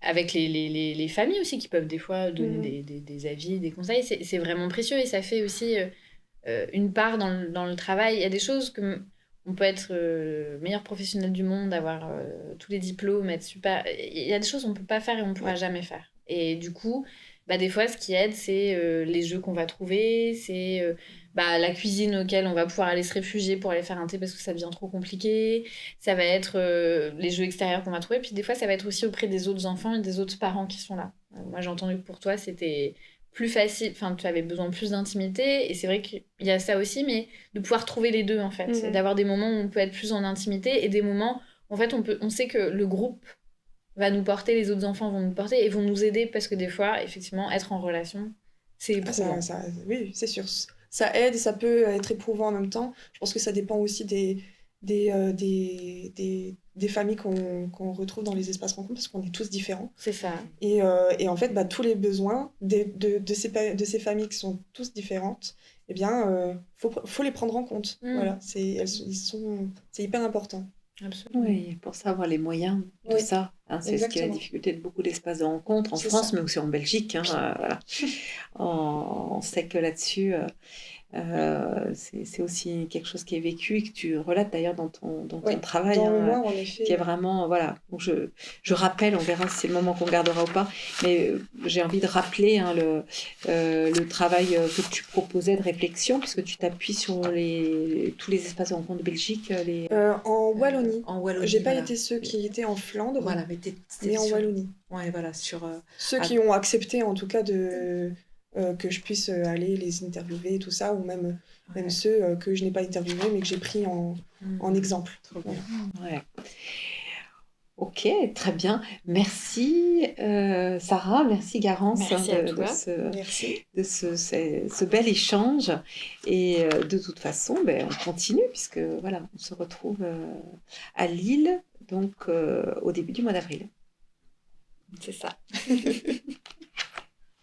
avec les familles aussi qui peuvent des fois donner des avis, des conseils. C'est vraiment précieux et ça fait aussi une part dans le travail. Il y a des choses que on peut être le meilleur professionnel du monde, avoir tous les diplômes, être super. Il y a des choses qu'on peut pas faire et on ne pourra jamais faire. Et du coup, des fois, ce qui aide, c'est les jeux qu'on va trouver, c'est la cuisine auquel on va pouvoir aller se réfugier pour aller faire un thé parce que ça devient trop compliqué. Ça va être les jeux extérieurs qu'on va trouver. Puis des fois, ça va être aussi auprès des autres enfants et des autres parents qui sont là. Moi, j'ai entendu que pour toi, c'était plus facile, enfin, tu avais besoin de plus d'intimité, et c'est vrai qu'il y a ça aussi, mais de pouvoir trouver les deux, en fait, et d'avoir des moments où on peut être plus en intimité, et des moments, en fait, on sait que le groupe va nous porter, les autres enfants vont nous porter, et vont nous aider, parce que des fois, effectivement, être en relation, c'est éprouvant. Oui, c'est sûr. Ça aide, ça peut être éprouvant en même temps. Je pense que ça dépend aussi des familles qu'on retrouve dans les espaces rencontres parce qu'on est tous différents. C'est ça. Et en fait, tous les besoins de ces familles qui sont tous différentes, eh bien, faut les prendre en compte. Voilà, c'est hyper important. Absolument. Oui, pour ça, avoir les moyens de ça. C'est ce qui est la difficulté de beaucoup d'espaces de rencontre en France, mais aussi en Belgique. Voilà. On sait que là-dessus... c'est aussi quelque chose qui est vécu et que tu relates d'ailleurs dans ton travail, moi, en effet, qui est vraiment, voilà. Donc je rappelle, on verra si c'est le moment qu'on gardera ou pas, mais j'ai envie de rappeler le travail que tu proposais de réflexion, puisque tu t'appuies sur tous les espaces de rencontre de Belgique. En Wallonie. En Wallonie, j'ai pas été ceux qui étaient en Flandre, voilà, mais en Wallonie. Ouais, voilà, ceux qui ont accepté en tout cas que je puisse aller les interviewer, tout ça, ou même ceux que je n'ai pas interviewés, mais que j'ai pris en exemple. Trop bien. Ouais. Ok, très bien. Merci Sarah, merci Garance de ce bel échange. Et de toute façon, on continue, puisque voilà, on se retrouve à Lille, donc au début du mois d'avril. C'est ça.